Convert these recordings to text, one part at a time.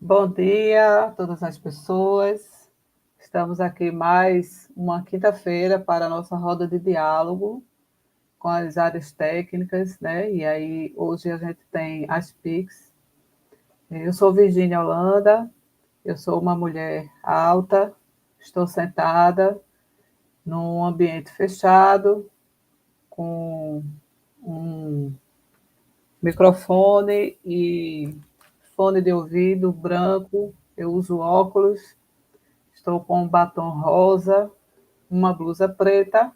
Bom dia a todas as pessoas. Estamos aqui mais uma quinta-feira para a nossa roda de diálogo com as áreas técnicas, né? E aí, hoje a gente tem as PICs. Eu sou Virgínia Holanda, eu sou uma mulher alta, estou sentada num ambiente fechado, com um microfone e fone de ouvido branco, eu uso óculos. Estou com um batom rosa, uma blusa preta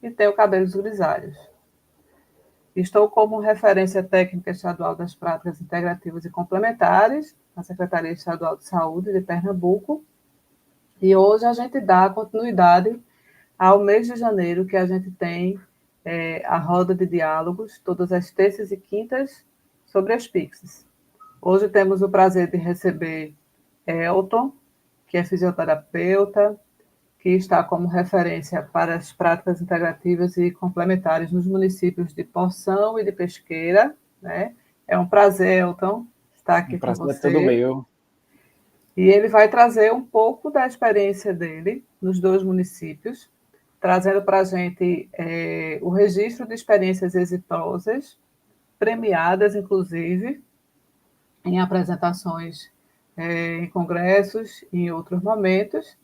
e tenho cabelos grisalhos. Estou como referência técnica estadual das práticas integrativas e complementares na Secretaria Estadual de Saúde de Pernambuco. E hoje a gente dá continuidade ao mês de janeiro, que a gente tem a roda de diálogos, todas as terças e quintas, sobre as PICs. Hoje temos o prazer de receber Elton, que é fisioterapeuta, que está como referência para as práticas integrativas e complementares nos municípios de Poção e de Pesqueira, né? É um prazer, Elton, estar Um aqui com prazer é todo você. meu. E ele vai trazer um pouco da experiência dele nos dois municípios, trazendo para a gente o registro de experiências exitosas, premiadas, inclusive, em apresentações, em congressos e em outros momentos.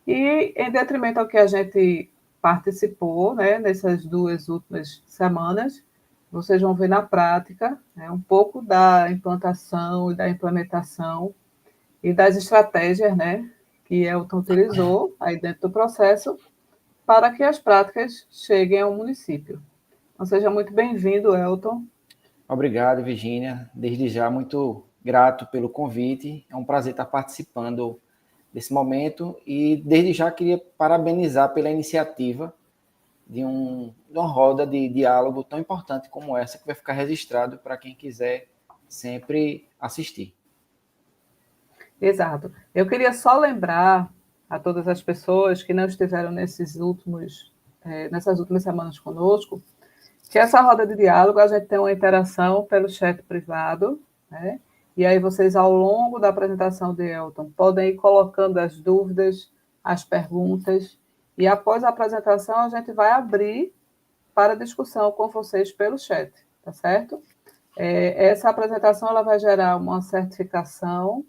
E, em detrimento ao que a gente participou, né, nessas duas últimas semanas, vocês vão ver na prática, né, um pouco da implantação e da implementação e das estratégias, né, que Elton utilizou aí dentro do processo para que as práticas cheguem ao município. Então, seja muito bem-vindo, Elton. Obrigado, Virgínia. Desde já, muito grato pelo convite. É um prazer estar participando desse momento e, desde já, queria parabenizar pela iniciativa de uma roda de diálogo tão importante como essa, que vai ficar registrado para quem quiser sempre assistir. Exato. Eu queria só lembrar a todas as pessoas que não estiveram nessas últimas semanas conosco, que essa roda de diálogo a gente tem uma interação pelo chat privado, né? E aí vocês, ao longo da apresentação de Elton, podem ir colocando as dúvidas, as perguntas, e após a apresentação a gente vai abrir para discussão com vocês pelo chat, tá certo? Essa apresentação ela vai gerar uma certificação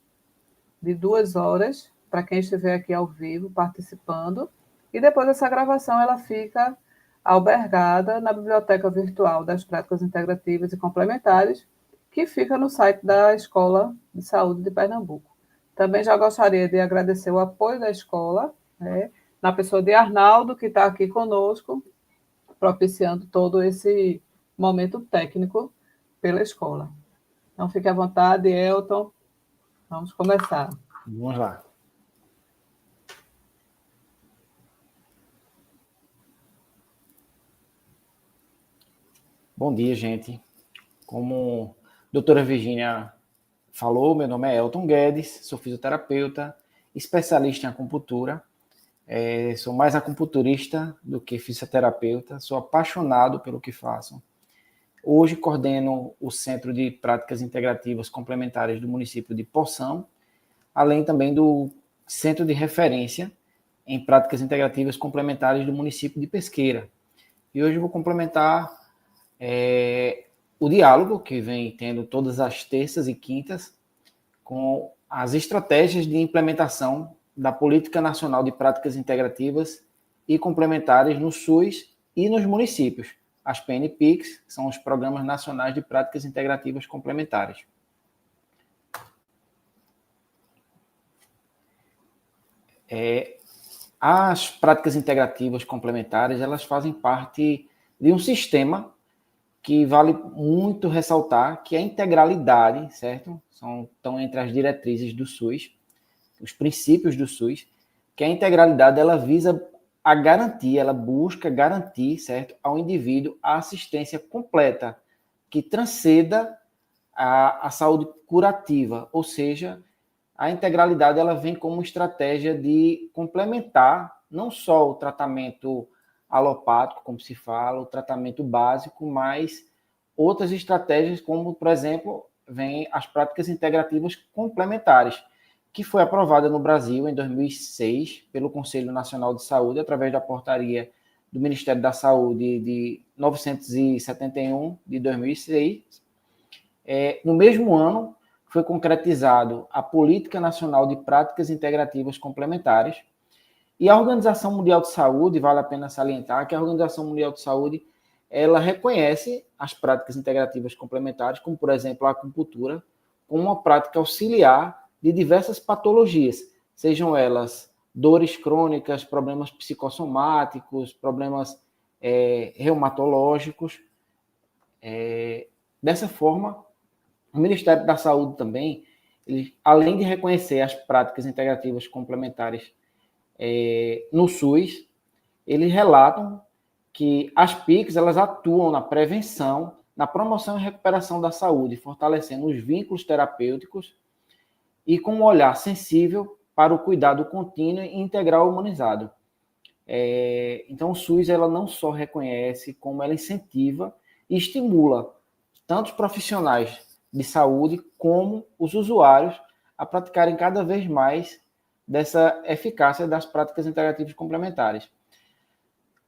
de 2 horas para quem estiver aqui ao vivo participando, e depois essa gravação ela fica albergada na biblioteca virtual das práticas integrativas e complementares, que fica no site da Escola de Saúde de Pernambuco. Também já gostaria de agradecer o apoio da escola, né, na pessoa de Arnaldo, que está aqui conosco, propiciando todo esse momento técnico pela escola. Então, fique à vontade, Elton, vamos começar. Vamos lá. Bom dia, gente. Como a doutora Virgínia falou, meu nome é Elton Guedes, sou fisioterapeuta, especialista em acupuntura. Sou mais acupunturista do que fisioterapeuta, sou apaixonado pelo que faço. Hoje coordeno o Centro de Práticas Integrativas Complementares do município de Poção, além também do Centro de Referência em Práticas Integrativas Complementares do município de Pesqueira. E hoje eu vou complementar o diálogo que vem tendo todas as terças e quintas com as estratégias de implementação da Política Nacional de Práticas Integrativas e Complementares no SUS e nos municípios, as PNPICs, que são os Programas Nacionais de Práticas Integrativas Complementares. As práticas integrativas complementares, elas fazem parte de um sistema que vale muito ressaltar, que é a integralidade, certo? Estão entre as diretrizes do SUS, os princípios do SUS, que a integralidade ela visa a garantir, ela busca garantir, certo, ao indivíduo a assistência completa, que transcenda a saúde curativa, ou seja, a integralidade ela vem como estratégia de complementar não só o tratamento alopático, como se fala, o tratamento básico, mas outras estratégias, como, por exemplo, vem as práticas integrativas complementares, que foi aprovada no Brasil em 2006 pelo Conselho Nacional de Saúde, através da portaria do Ministério da Saúde de 971 de 2006. No mesmo ano, foi concretizado a Política Nacional de Práticas Integrativas Complementares, e a Organização Mundial de Saúde, vale a pena salientar que a Organização Mundial de Saúde, ela reconhece as práticas integrativas complementares, como, por exemplo, a acupuntura, como uma prática auxiliar de diversas patologias, sejam elas dores crônicas, problemas psicossomáticos, problemas reumatológicos. Dessa forma, o Ministério da Saúde também, ele, além de reconhecer as práticas integrativas complementares no SUS, eles relatam que as PICs elas atuam na prevenção, na promoção e recuperação da saúde, fortalecendo os vínculos terapêuticos e com um olhar sensível para o cuidado contínuo e integral humanizado. Então, o SUS ela não só reconhece, como ela incentiva e estimula tanto os profissionais de saúde como os usuários a praticarem cada vez mais dessa eficácia das práticas integrativas complementares.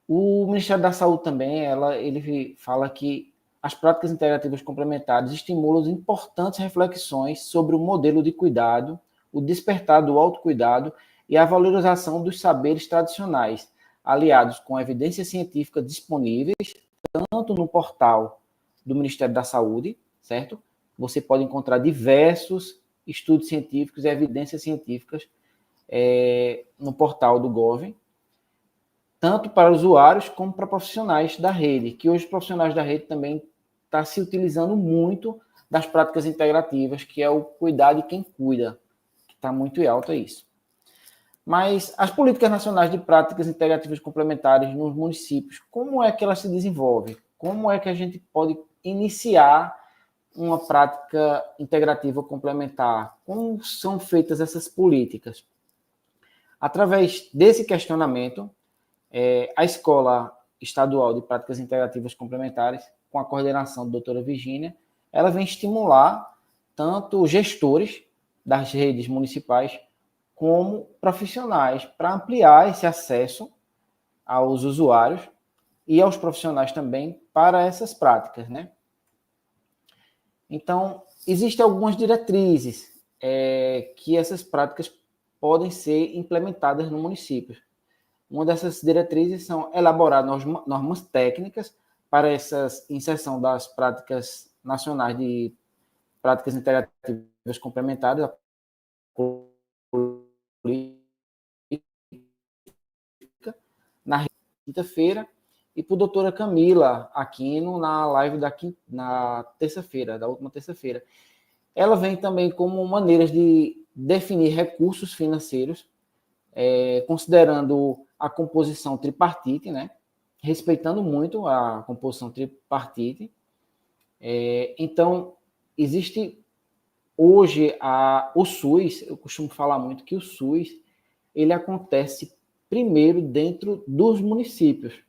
O Ministério da Saúde também, ele fala que as práticas integrativas complementares estimulam importantes reflexões sobre o modelo de cuidado, o despertar do autocuidado e a valorização dos saberes tradicionais, aliados com evidência científica disponíveis, tanto no portal do Ministério da Saúde, certo? Você pode encontrar diversos estudos científicos e evidências científicas no portal do Gov, tanto para usuários como para profissionais da rede, que hoje os profissionais da rede também estão se utilizando muito das práticas integrativas, que é o cuidar de quem cuida, que está muito em alta isso. Mas as políticas nacionais de práticas integrativas complementares nos municípios, como é que elas se desenvolvem? Como é que a gente pode iniciar uma prática integrativa complementar? Como são feitas essas políticas? Através desse questionamento, a Escola Estadual de Práticas Integrativas Complementares, com a coordenação da doutora Virgínia, ela vem estimular tanto gestores das redes municipais como profissionais para ampliar esse acesso aos usuários e aos profissionais também para essas práticas, né? Então, existem algumas diretrizes que essas práticas podem ser implementadas no município. Uma dessas diretrizes são elaborar normas técnicas para essa inserção das práticas nacionais de práticas integrativas complementares, na quinta-feira, e para a doutora Camila Aquino na live na terça-feira, da última terça-feira. Ela vem também como maneiras de definir recursos financeiros, considerando a composição tripartite, né? Respeitando muito a composição tripartite. Então, existe hoje o SUS, eu costumo falar muito que o SUS, ele acontece primeiro dentro dos municípios.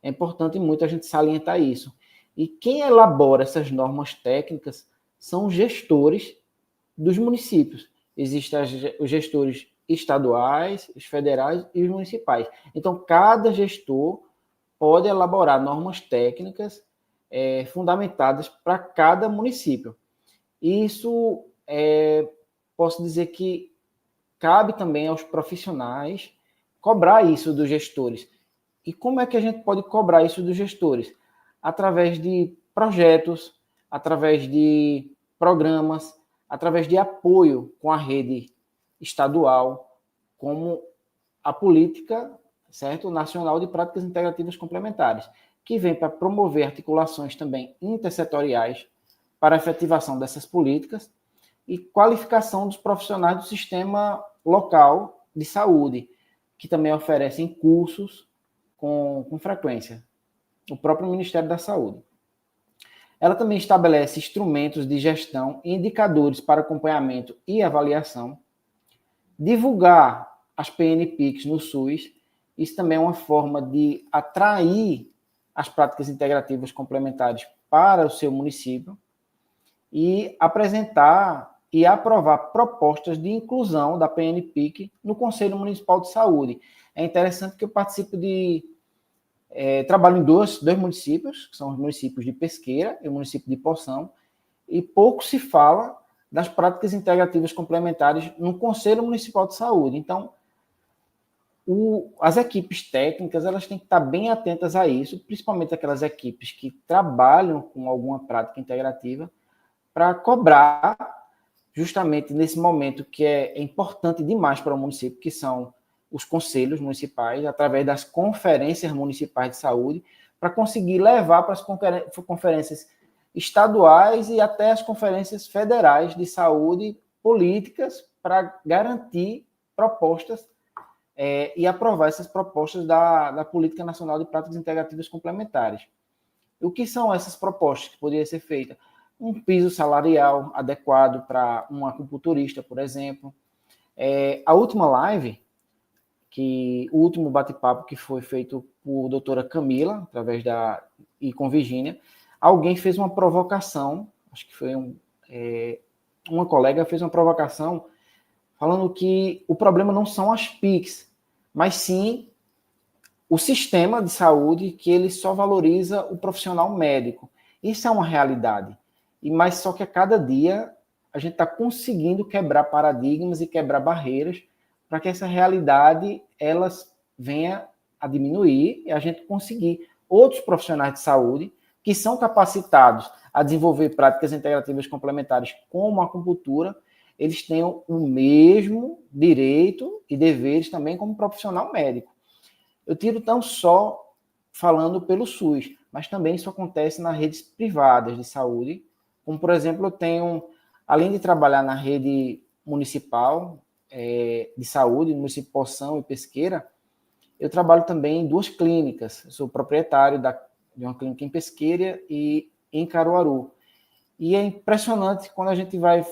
É importante muito a gente salientar isso. E quem elabora essas normas técnicas são os gestores dos municípios. Existem os gestores estaduais, os federais e os municipais. Então, cada gestor pode elaborar normas técnicas fundamentadas para cada município. Isso, posso dizer que cabe também aos profissionais cobrar isso dos gestores. E como é que a gente pode cobrar isso dos gestores? Através de projetos, através de programas, através de apoio com a rede estadual, como a política, certo, nacional de práticas integrativas complementares, que vem para promover articulações também intersetoriais para a efetivação dessas políticas e qualificação dos profissionais do sistema local de saúde, que também oferecem cursos com frequência, o próprio Ministério da Saúde. Ela também estabelece instrumentos de gestão e indicadores para acompanhamento e avaliação, divulgar as PNPICs no SUS, isso também é uma forma de atrair as práticas integrativas complementares para o seu município, e apresentar e aprovar propostas de inclusão da PNPIC no Conselho Municipal de Saúde. É interessante que eu participo trabalho em dois municípios, que são os municípios de Pesqueira e o município de Poção, e pouco se fala das práticas integrativas complementares no Conselho Municipal de Saúde. Então, as equipes técnicas, elas têm que estar bem atentas a isso, principalmente aquelas equipes que trabalham com alguma prática integrativa, para cobrar justamente nesse momento que é importante demais para o município, que são os conselhos municipais, através das conferências municipais de saúde, para conseguir levar para as conferências estaduais e até as conferências federais de saúde políticas para garantir propostas e aprovar essas propostas da Política Nacional de Práticas Integrativas Complementares. O que são essas propostas que poderiam ser feitas? Um piso salarial adequado para um acupunturista, por exemplo. A última live, o último bate-papo que foi feito por doutora Camila, e com Virgínia, alguém fez uma provocação, acho que foi uma colega fez uma provocação falando que o problema não são as PICs, mas sim o sistema de saúde, que ele só valoriza o profissional médico. Isso é uma realidade. Mas só que a cada dia a gente está conseguindo quebrar paradigmas e quebrar barreiras para que essa realidade elas venha a diminuir e a gente conseguir outros profissionais de saúde que são capacitados a desenvolver práticas integrativas complementares como a acupuntura, eles tenham o mesmo direito e deveres também como profissional médico. Eu tiro não só falando pelo SUS, mas também isso acontece nas redes privadas de saúde, como, por exemplo, eu tenho, além de trabalhar na rede municipal de saúde, no município de Poção e Pesqueira, eu trabalho também em 2 clínicas. Eu sou proprietário de uma clínica em Pesqueira e em Caruaru. E é impressionante quando a gente vai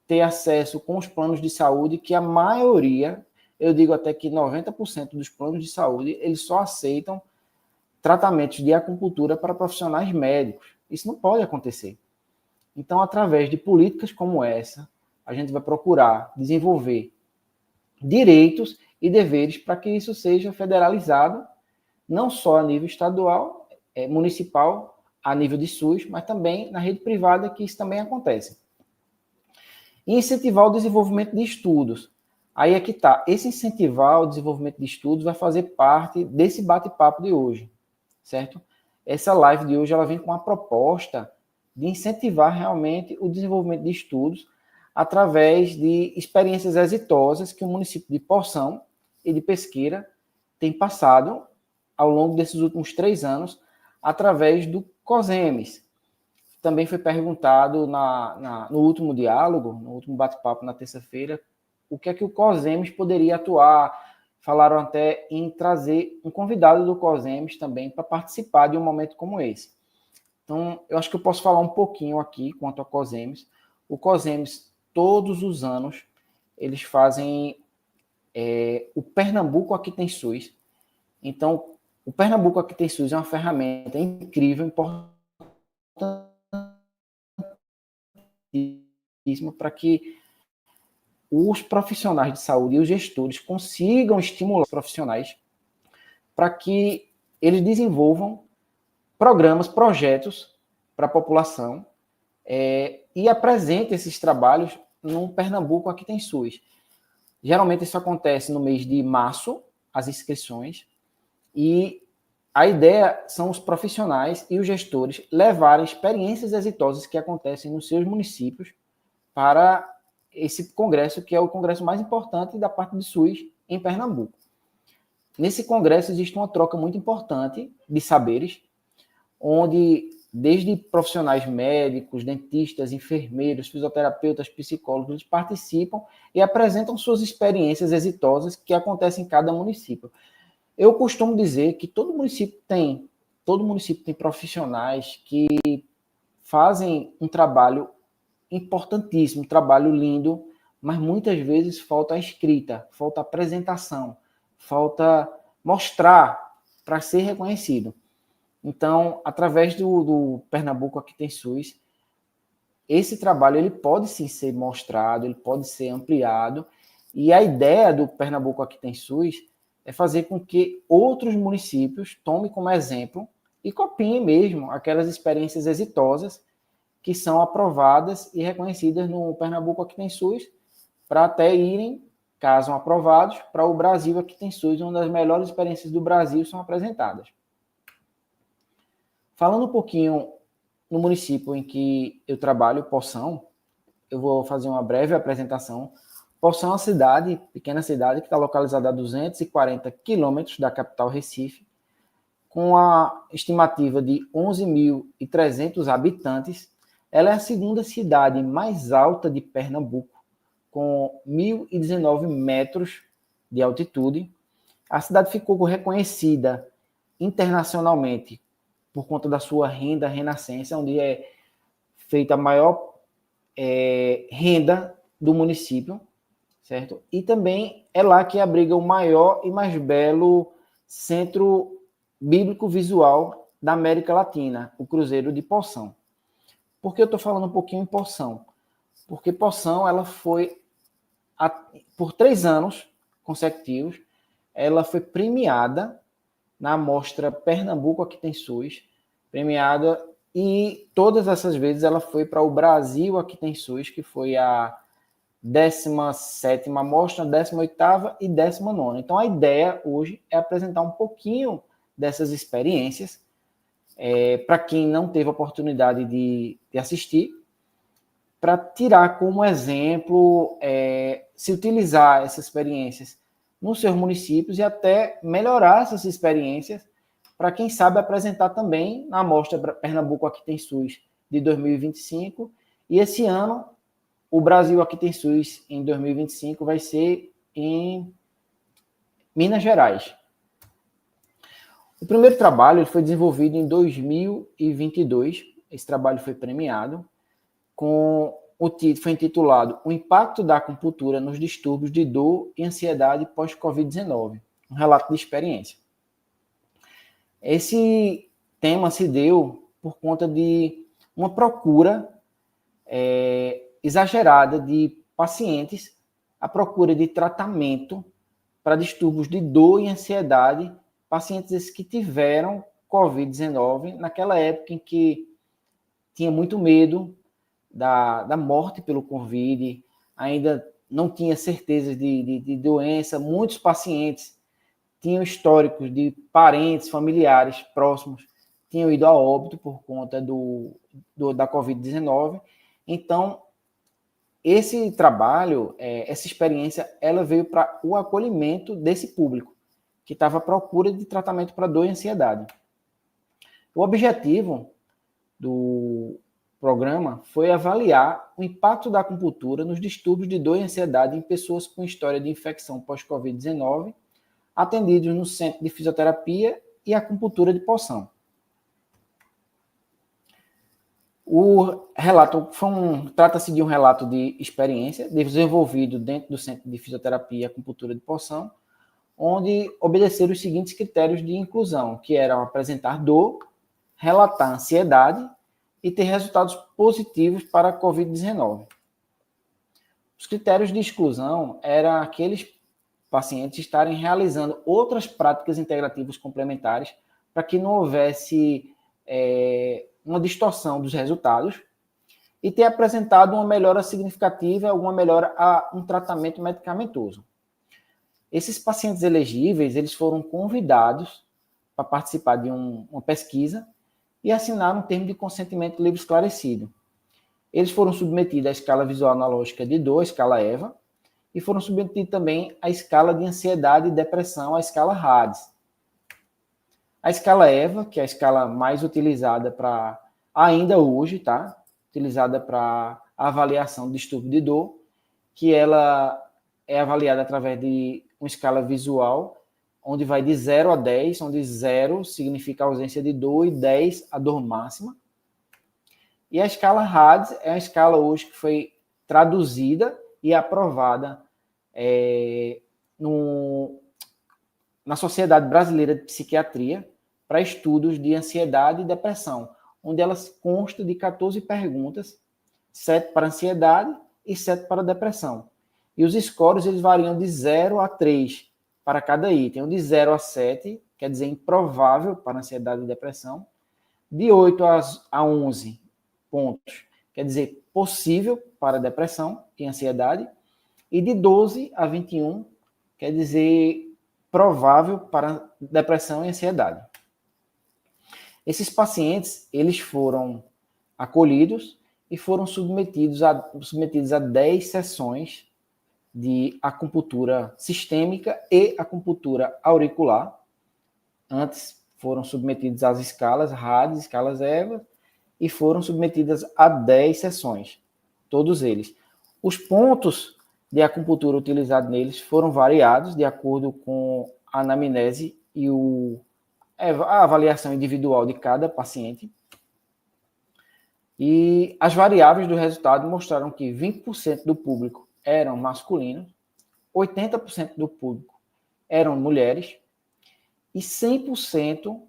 ter acesso com os planos de saúde, que a maioria, eu digo até que 90% dos planos de saúde, eles só aceitam tratamentos de acupuntura para profissionais médicos. Isso não pode acontecer. Então, através de políticas como essa, a gente vai procurar desenvolver direitos e deveres para que isso seja federalizado, não só a nível estadual, municipal, a nível de SUS, mas também na rede privada, que isso também acontece. E incentivar o desenvolvimento de estudos. Aí é que está. Esse incentivar o desenvolvimento de estudos vai fazer parte desse bate-papo de hoje, certo? Essa live de hoje ela vem com a proposta de incentivar realmente o desenvolvimento de estudos através de experiências exitosas que o município de Poção e de Pesqueira tem passado ao longo desses últimos 3 anos através do COSEMES. Também foi perguntado no último diálogo, no último bate-papo na terça-feira, o que é que o COSEMES poderia atuar. Falaram até em trazer um convidado do COSEMES também para participar de um momento como esse. Então, eu acho que eu posso falar um pouquinho aqui quanto ao COSEMES. O COSEMES, todos os anos, eles fazem o Pernambuco Aqui Tem SUS. Então, o Pernambuco Aqui Tem SUS é uma ferramenta incrível, importantíssima para que os profissionais de saúde e os gestores consigam estimular os profissionais para que eles desenvolvam programas, projetos para a população e apresentem esses trabalhos no Pernambuco Aqui Tem SUS. Geralmente isso acontece no mês de março, as inscrições, e a ideia são os profissionais e os gestores levarem experiências exitosas que acontecem nos seus municípios para esse congresso, que é o congresso mais importante da parte do SUS em Pernambuco. Nesse congresso existe uma troca muito importante de saberes, onde desde profissionais médicos, dentistas, enfermeiros, fisioterapeutas, psicólogos, eles participam e apresentam suas experiências exitosas que acontecem em cada município. Eu costumo dizer que todo município tem profissionais que fazem um trabalho importantíssimo, um trabalho lindo, mas muitas vezes falta a escrita, falta a apresentação, falta mostrar para ser reconhecido. Então, através do Pernambuco Aqui Tem SUS, esse trabalho ele pode sim ser mostrado, ele pode ser ampliado, e a ideia do Pernambuco Aqui Tem SUS é fazer com que outros municípios tomem como exemplo e copiem mesmo aquelas experiências exitosas que são aprovadas e reconhecidas no Pernambuco Aqui Tem SUS, para até irem, caso aprovados, para o Brasil Aqui Tem SUS, onde as melhores experiências do Brasil são apresentadas. Falando um pouquinho no município em que eu trabalho, Poção, eu vou fazer uma breve apresentação. Poção é uma cidade, pequena cidade, que está localizada a 240 quilômetros da capital Recife, com a estimativa de 11.300 habitantes. Ela é a segunda cidade mais alta de Pernambuco, com 1.019 metros de altitude. A cidade ficou reconhecida internacionalmente por conta da sua renda renascença, onde é feita a maior renda do município, certo? E também é lá que abriga o maior e mais belo centro bíblico visual da América Latina, o Cruzeiro de Poção. Por que eu estou falando um pouquinho em Poção? Porque Poção, ela foi, por 3 anos consecutivos, ela foi premiada na mostra Pernambuco Aqui Tem SUS, premiada, e todas essas vezes ela foi para o Brasil Aqui Tem SUS, que foi a 17ª mostra, 18ª e 19ª. Então a ideia hoje é apresentar um pouquinho dessas experiências para quem não teve a oportunidade de assistir, para tirar como exemplo, se utilizar essas experiências nos seus municípios e até melhorar essas experiências para quem sabe apresentar também na Mostra Pernambuco Aqui Tem SUS de 2025. E esse ano, o Brasil Aqui Tem SUS em 2025 vai ser em Minas Gerais. O primeiro trabalho ele foi desenvolvido em 2022. Esse trabalho foi premiado com o título, foi intitulado O Impacto da Acupuntura nos Distúrbios de Dor e Ansiedade pós-Covid-19, um relato de experiência. Esse tema se deu por conta de uma procura exagerada de pacientes à procura de tratamento para distúrbios de dor e ansiedade, pacientes esses que tiveram Covid-19 naquela época em que tinha muito medo da morte pelo Covid, ainda não tinha certeza de doença, muitos pacientes tinham históricos de parentes, familiares próximos, tinham ido a óbito por conta da Covid-19. Então, esse trabalho, essa experiência, ela veio para o acolhimento desse público, que estava à procura de tratamento para dor e ansiedade. O objetivo do programa foi avaliar o impacto da acupuntura nos distúrbios de dor e ansiedade em pessoas com história de infecção pós-Covid-19, atendidos no Centro de Fisioterapia e Acupuntura de Poção. O relato trata-se de um relato de experiência desenvolvido dentro do Centro de Fisioterapia e Acupuntura de Poção, onde obedeceram os seguintes critérios de inclusão, que eram apresentar dor, relatar ansiedade e ter resultados positivos para a Covid-19. Os critérios de exclusão eram aqueles pacientes estarem realizando outras práticas integrativas complementares para que não houvesse uma distorção dos resultados e ter apresentado uma melhora significativa, alguma melhora a um tratamento medicamentoso. Esses pacientes elegíveis, eles foram convidados para participar de uma pesquisa e assinaram um termo de consentimento livre esclarecido. Eles foram submetidos à escala visual analógica de dor, a escala EVA, e foram submetidos também à escala de ansiedade e depressão, a escala RADS. A escala EVA, que é a escala mais utilizada para, ainda hoje, tá? Utilizada para avaliação de distúrbio de dor, que ela é avaliada através de uma escala visual, onde vai de 0 a 10, onde 0 significa ausência de dor e 10 a dor máxima. E a escala RADS é a escala hoje que foi traduzida e aprovada na Sociedade Brasileira de Psiquiatria para estudos de ansiedade e depressão, onde elas constam de 14 perguntas 7 para ansiedade e 7 para depressão. E os scores eles variam de 0 a 3 para cada item. De 0 a 7, quer dizer improvável para ansiedade e depressão. De 8 a 11 pontos, quer dizer possível para depressão e ansiedade. E de 12 a 21, quer dizer provável para depressão e ansiedade. Esses pacientes, eles foram acolhidos e foram submetidos a 10 sessões de acupuntura sistêmica e acupuntura auricular. Antes foram submetidos às escalas RADS, escalas EVA, e foram submetidas a 10 sessões, todos eles. Os pontos de acupuntura utilizados neles foram variados de acordo com a anamnese e a avaliação individual de cada paciente. E as variáveis do resultado mostraram que 20% do público eram masculinos, 80% do público eram mulheres e 100%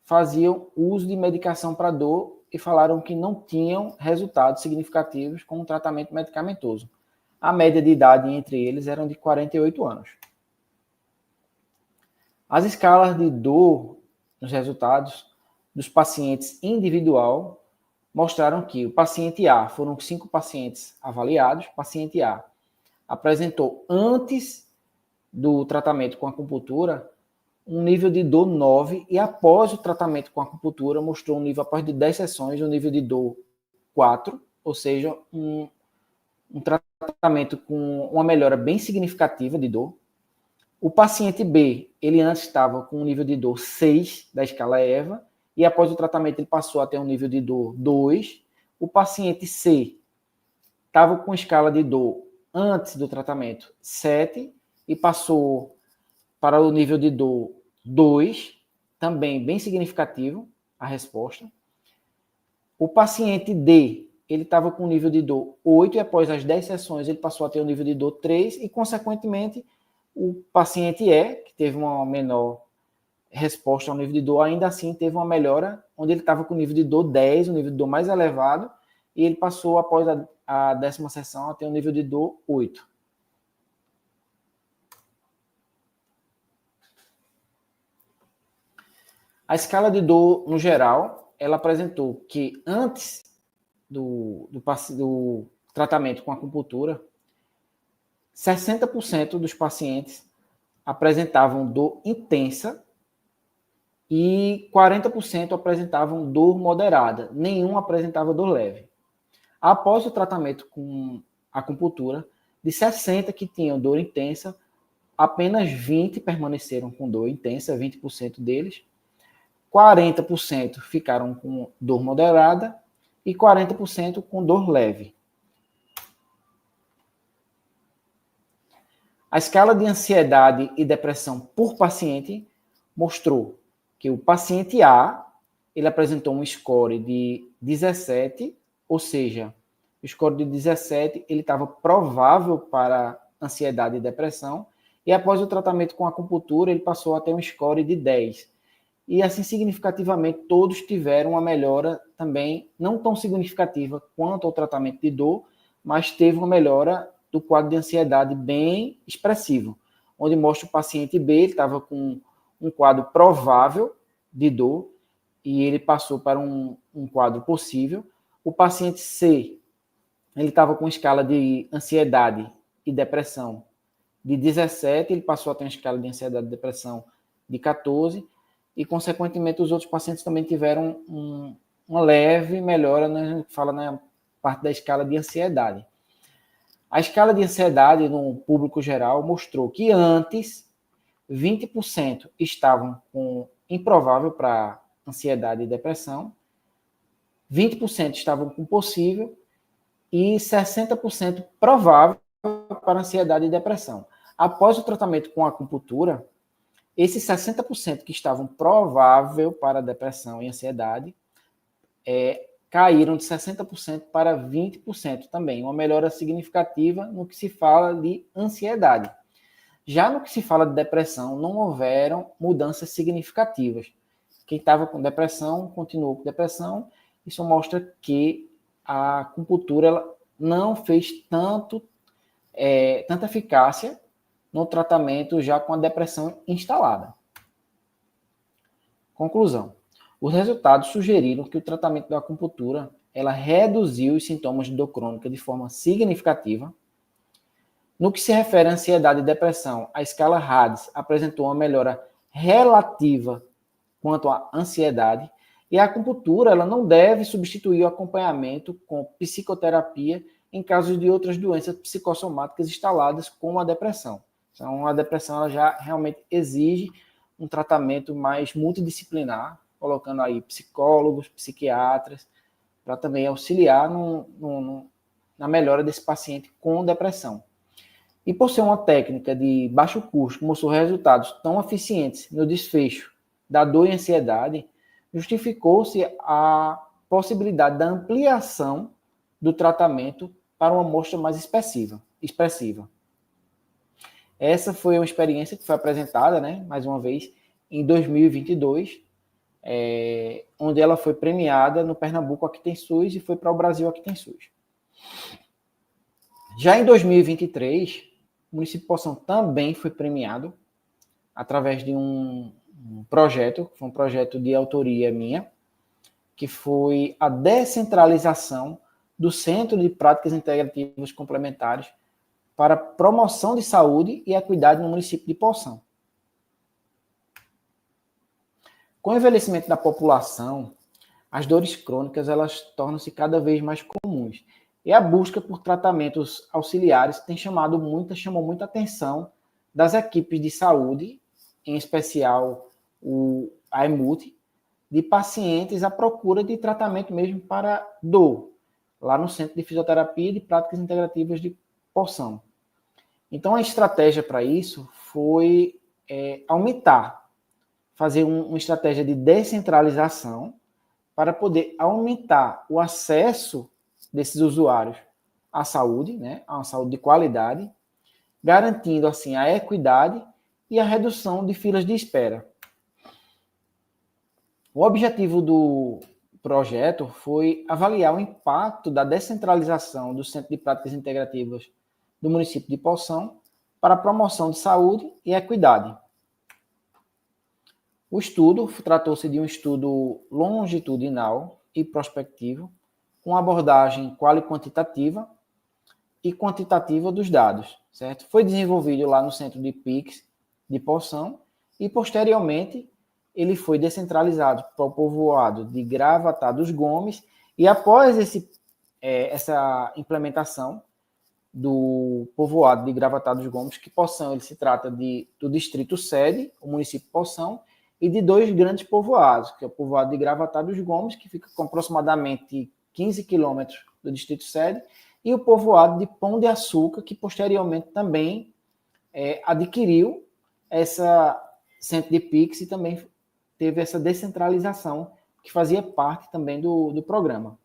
faziam uso de medicação para dor e falaram que não tinham resultados significativos com o tratamento medicamentoso. A média de idade entre eles era de 48 anos. As escalas de dor nos resultados dos pacientes individual mostraram que o paciente A, foram 5 pacientes avaliados, o paciente A apresentou antes do tratamento com acupuntura um nível de dor 9 e após o tratamento com acupuntura mostrou um nível, após de 10 sessões, um nível de dor 4, ou seja, um tratamento com uma melhora bem significativa de dor. O paciente B, ele antes estava com um nível de dor 6 da escala EVA e após o tratamento ele passou a ter um nível de dor 2. O paciente C estava com escala de dor antes do tratamento 7 e passou para o nível de dor 2, também bem significativo a resposta. O paciente D, ele estava com nível de dor 8 e após as 10 sessões ele passou a ter um nível de dor 3 e, consequentemente, o paciente E, que teve uma menor resposta ao nível de dor, ainda assim teve uma melhora, onde ele estava com nível de dor 10, um nível de dor mais elevado, e ele passou, após a 10ª sessão, a ter um nível de dor 8. A escala de dor, no geral, ela apresentou que antes do tratamento com acupuntura, 60% dos pacientes apresentavam dor intensa e 40% apresentavam dor moderada. Nenhum apresentava dor leve. Após o tratamento com acupuntura, de 60 que tinham dor intensa, apenas 20 permaneceram com dor intensa, 20% deles. 40% ficaram com dor moderada e 40% com dor leve. A escala de ansiedade e depressão por paciente mostrou que o paciente A, ele apresentou um score de 17, ou seja, o score de 17 ele estava provável para ansiedade e depressão, e após o tratamento com acupuntura ele passou a ter um score de 10. E assim, significativamente, todos tiveram uma melhora também, não tão significativa quanto ao tratamento de dor, mas teve uma melhora do quadro de ansiedade bem expressivo, onde mostra o paciente B, ele estava com um quadro provável de dor, e ele passou para um quadro possível. O paciente C, ele estava com escala de ansiedade e depressão de 17, ele passou a ter uma escala de ansiedade e depressão de 14, e, consequentemente, os outros pacientes também tiveram uma leve melhora, né? A gente fala na parte da escala de ansiedade. A escala de ansiedade no público geral mostrou que antes 20% estavam com improvável para ansiedade e depressão, 20% estavam com possível e 60% provável para ansiedade e depressão. Após o tratamento com acupuntura, esses 60% que estavam provável para depressão e ansiedade caíram de 60% para 20% também, uma melhora significativa no que se fala de ansiedade. Já no que se fala de depressão, não houveram mudanças significativas. Quem estava com depressão continuou com depressão. Isso mostra que a acupuntura ela não fez tanta eficácia no tratamento já com a depressão instalada. Conclusão. Os resultados sugeriram que o tratamento da acupuntura ela reduziu os sintomas de dor crônica de forma significativa. No que se refere à ansiedade e depressão, a escala RADS apresentou uma melhora relativa quanto à ansiedade, e a acupuntura ela não deve substituir o acompanhamento com psicoterapia em casos de outras doenças psicossomáticas instaladas, como a depressão. Então, a depressão ela já realmente exige um tratamento mais multidisciplinar, colocando aí psicólogos, psiquiatras, para também auxiliar na melhora desse paciente com depressão. E por ser uma técnica de baixo custo, que mostrou resultados tão eficientes no desfecho da dor e ansiedade, justificou-se a possibilidade da ampliação do tratamento para uma amostra mais expressiva. Essa foi uma experiência que foi apresentada, né, mais uma vez, em 2022, onde ela foi premiada no Pernambuco Aqui Tem SUS e foi para o Brasil Aqui Tem SUS. Já em 2023, o município de Poção também foi premiado através de um projeto, que foi um projeto de autoria minha, que foi a descentralização do Centro de Práticas Integrativas Complementares para promoção de saúde e equidade no município de Poção. Com o envelhecimento da população, as dores crônicas elas tornam-se cada vez mais comuns. E a busca por tratamentos auxiliares chamou muita atenção das equipes de saúde, em especial a EMUT, de pacientes à procura de tratamento mesmo para dor, lá no Centro de Fisioterapia e de Práticas Integrativas de Poção. Então, a estratégia para isso foi fazer uma estratégia de descentralização para poder aumentar o acesso desses usuários à saúde, né, a uma saúde de qualidade, garantindo assim a equidade e a redução de filas de espera. O objetivo do projeto foi avaliar o impacto da descentralização do Centro de Práticas Integrativas do município de Poção para a promoção de saúde e equidade. O estudo tratou-se de um estudo longitudinal e prospectivo, com abordagem quali-quantitativa e quantitativa dos dados, certo? Foi desenvolvido lá no Centro de PICS de Poção e, posteriormente, ele foi descentralizado para o povoado de Gravatá dos Gomes e, após essa implementação do povoado de Gravatá dos Gomes, que Poção ele se trata do distrito sede, o município de Poção, e de dois grandes povoados, que é o povoado de Gravatá dos Gomes, que fica com aproximadamente 15 quilômetros do distrito sede, e o povoado de Pão de Açúcar, que posteriormente também adquiriu essa centro de PICS e também teve essa descentralização, que fazia parte também do programa.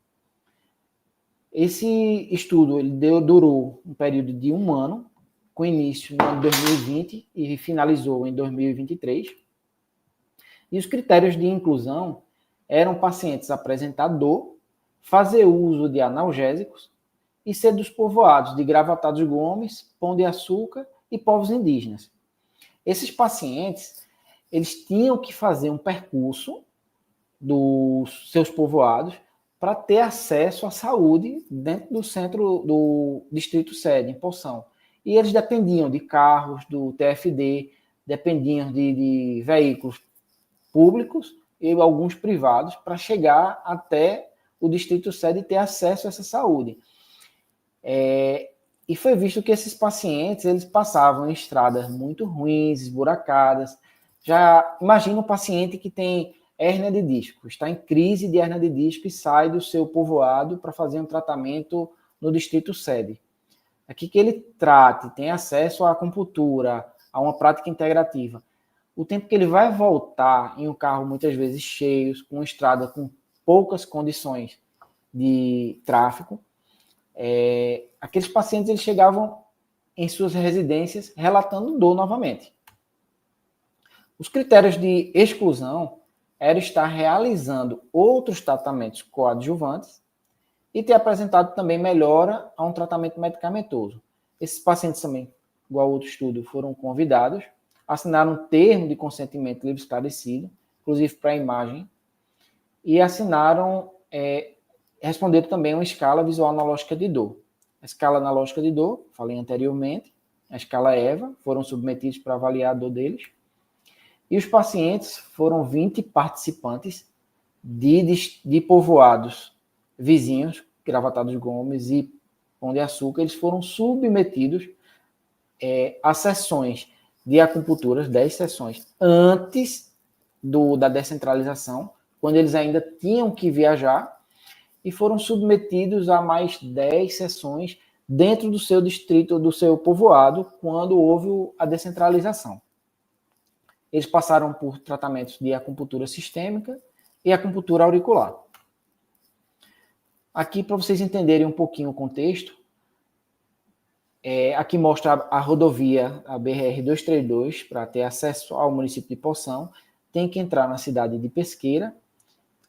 Esse estudo ele durou um período de 1 ano, com início no ano 2020 e finalizou em 2023. E os critérios de inclusão eram pacientes apresentar dor, fazer uso de analgésicos e ser dos povoados de Gravatá dos Gomes, Pão de Açúcar e povos indígenas. Esses pacientes, eles tinham que fazer um percurso dos seus povoados para ter acesso à saúde dentro do centro do distrito sede, em Poção. E eles dependiam de carros, do TFD, dependiam de veículos públicos e alguns privados para chegar até o distrito sede e ter acesso a essa saúde. E foi visto que esses pacientes eles passavam em estradas muito ruins, esburacadas. Já imagina um paciente que tem hérnia de disco, está em crise de hérnia de disco e sai do seu povoado para fazer um tratamento no distrito sede. Aqui que ele trate, tem acesso à acupuntura, a uma prática integrativa. O tempo que ele vai voltar em um carro muitas vezes cheio, com uma estrada com poucas condições de tráfego, aqueles pacientes eles chegavam em suas residências relatando dor novamente. Os critérios de exclusão eram estar realizando outros tratamentos coadjuvantes e ter apresentado também melhora a um tratamento medicamentoso. Esses pacientes também, igual ao outro estudo, foram convidados, assinaram um termo de consentimento livre esclarecido, inclusive para a imagem, e assinaram, responderam também uma escala visual analógica de dor. A escala analógica de dor, falei anteriormente, a escala EVA, foram submetidos para avaliar a dor deles. E os pacientes foram 20 participantes de povoados vizinhos, Gravatados Gomes e Pão de Açúcar. Eles foram submetidos a sessões de acupuntura, 10 sessões, antes da descentralização, quando eles ainda tinham que viajar, e foram submetidos a mais 10 sessões dentro do seu distrito, do seu povoado, quando houve a descentralização. Eles passaram por tratamentos de acupuntura sistêmica e acupuntura auricular. Aqui, para vocês entenderem um pouquinho o contexto, aqui mostra a rodovia, a BR-232, para ter acesso ao município de Poção, tem que entrar na cidade de Pesqueira,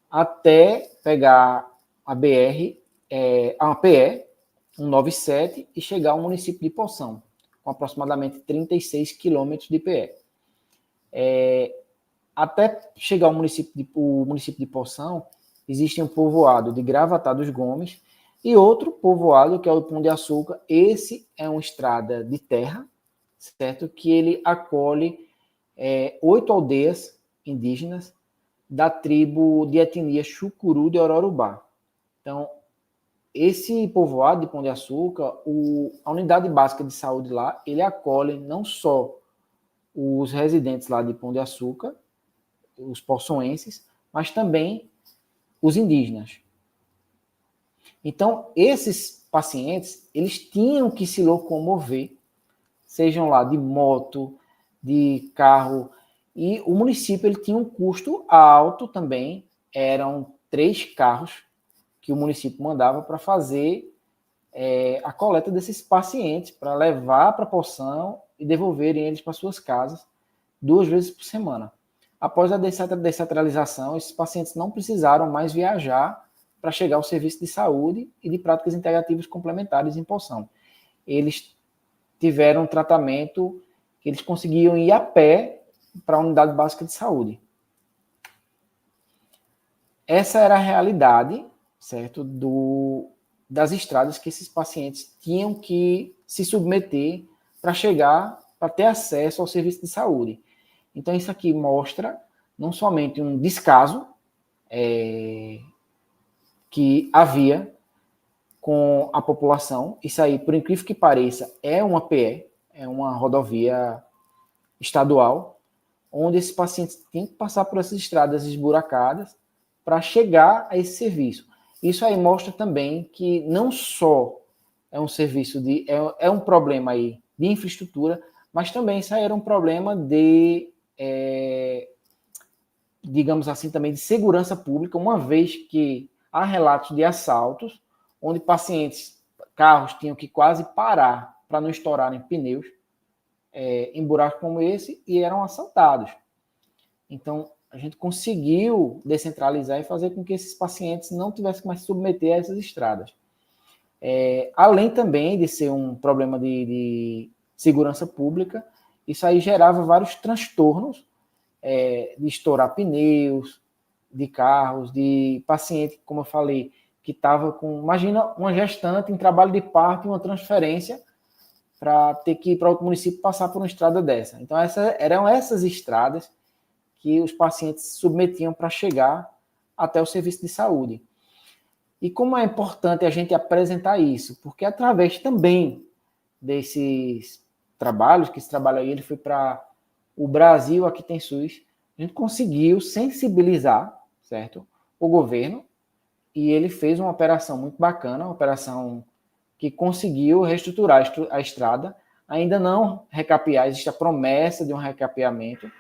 até pegar a BR, a PE 197 e chegar ao município de Poção, com aproximadamente 36 quilômetros de PE. Até chegar ao município de Poção, existe um povoado de Gravatados Gomes e outro povoado que é o Pão de Açúcar. Esse é uma estrada de terra, certo? Que ele acolhe 8 aldeias indígenas da tribo de etnia Chucuru de Ororubá. Então, esse povoado de Pão de Açúcar, a unidade básica de saúde lá, ele acolhe não só os residentes lá de Pão de Açúcar, os poçoenses, mas também os indígenas. Então, esses pacientes, eles tinham que se locomover, sejam lá de moto, de carro, e o município ele tinha um custo alto também, eram 3 carros que o município mandava para fazer a coleta desses pacientes, para levar para a Poção e devolverem eles para suas casas 2 vezes por semana. Após a descentralização, esses pacientes não precisaram mais viajar para chegar ao serviço de saúde e de práticas integrativas complementares em Poção. Eles tiveram um tratamento que eles conseguiam ir a pé para a unidade básica de saúde. Essa era a realidade, certo, das estradas que esses pacientes tinham que se submeter para chegar, para ter acesso ao serviço de saúde. Então, isso aqui mostra não somente um descaso que havia com a população. Isso aí, por incrível que pareça, é uma PE, é uma rodovia estadual, onde esses pacientes têm que passar por essas estradas esburacadas para chegar a esse serviço. Isso aí mostra também que não só é um serviço é um problema aí de infraestrutura, mas também isso aí era um problema digamos assim, também de segurança pública, uma vez que há relatos de assaltos, onde carros tinham que quase parar para não estourarem pneus em buracos como esse, e eram assaltados. Então, a gente conseguiu descentralizar e fazer com que esses pacientes não tivessem mais que se submeter a essas estradas. Além também de ser um problema de segurança pública, isso aí gerava vários transtornos de estourar pneus, de carros, de paciente, como eu falei, que estava com... Imagina uma gestante em trabalho de parto e uma transferência para ter que ir para outro município passar por uma estrada dessa. Então, eram essas estradas que os pacientes se submetiam para chegar até o serviço de saúde. E como é importante a gente apresentar isso? Porque através também desses trabalhos, que esse trabalho aí ele foi para o Brasil, aqui tem SUS, a gente conseguiu sensibilizar, certo, o governo, e ele fez uma operação muito bacana, uma operação que conseguiu reestruturar a estrada, ainda não recapear, existe a promessa de um recapeamento,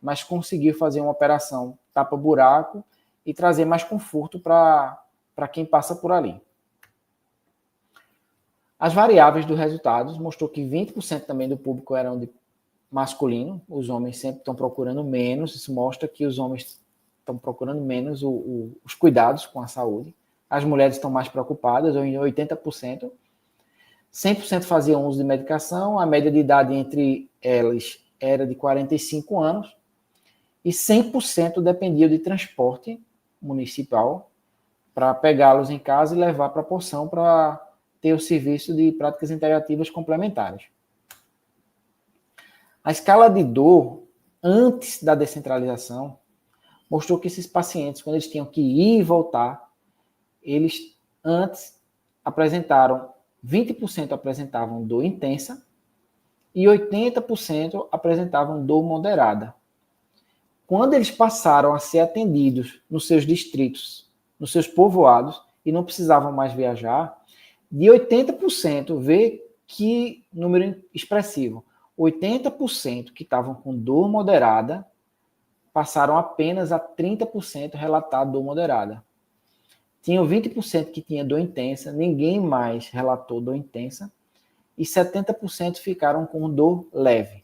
mas conseguiu fazer uma operação tapa-buraco e trazer mais conforto para quem passa por ali. As variáveis dos resultados mostrou que 20% também do público eram de masculino, os homens sempre estão procurando menos, isso mostra que os homens estão procurando menos os cuidados com a saúde, as mulheres estão mais preocupadas, ou em 80%. 100% faziam uso de medicação, a média de idade entre elas era de 45 anos, e 100% dependiam de transporte municipal para pegá-los em casa e levar para a porção para ter o serviço de práticas integrativas complementares. A escala de dor, antes da descentralização, mostrou que esses pacientes, quando eles tinham que ir e voltar, eles antes apresentaram, 20% apresentavam dor intensa e 80% apresentavam dor moderada. Quando eles passaram a ser atendidos nos seus distritos, nos seus povoados, e não precisavam mais viajar, de 80%, vê que número expressivo, 80% que estavam com dor moderada, passaram apenas a 30% relatar dor moderada. Tinham 20% que tinha dor intensa, ninguém mais relatou dor intensa, e 70% ficaram com dor leve.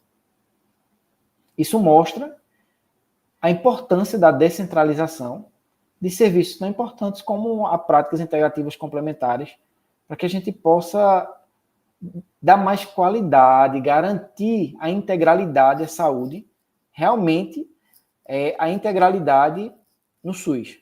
Isso mostra a importância da descentralização de serviços tão importantes como as práticas integrativas complementares, para que a gente possa dar mais qualidade, garantir a integralidade à saúde, realmente a integralidade no SUS.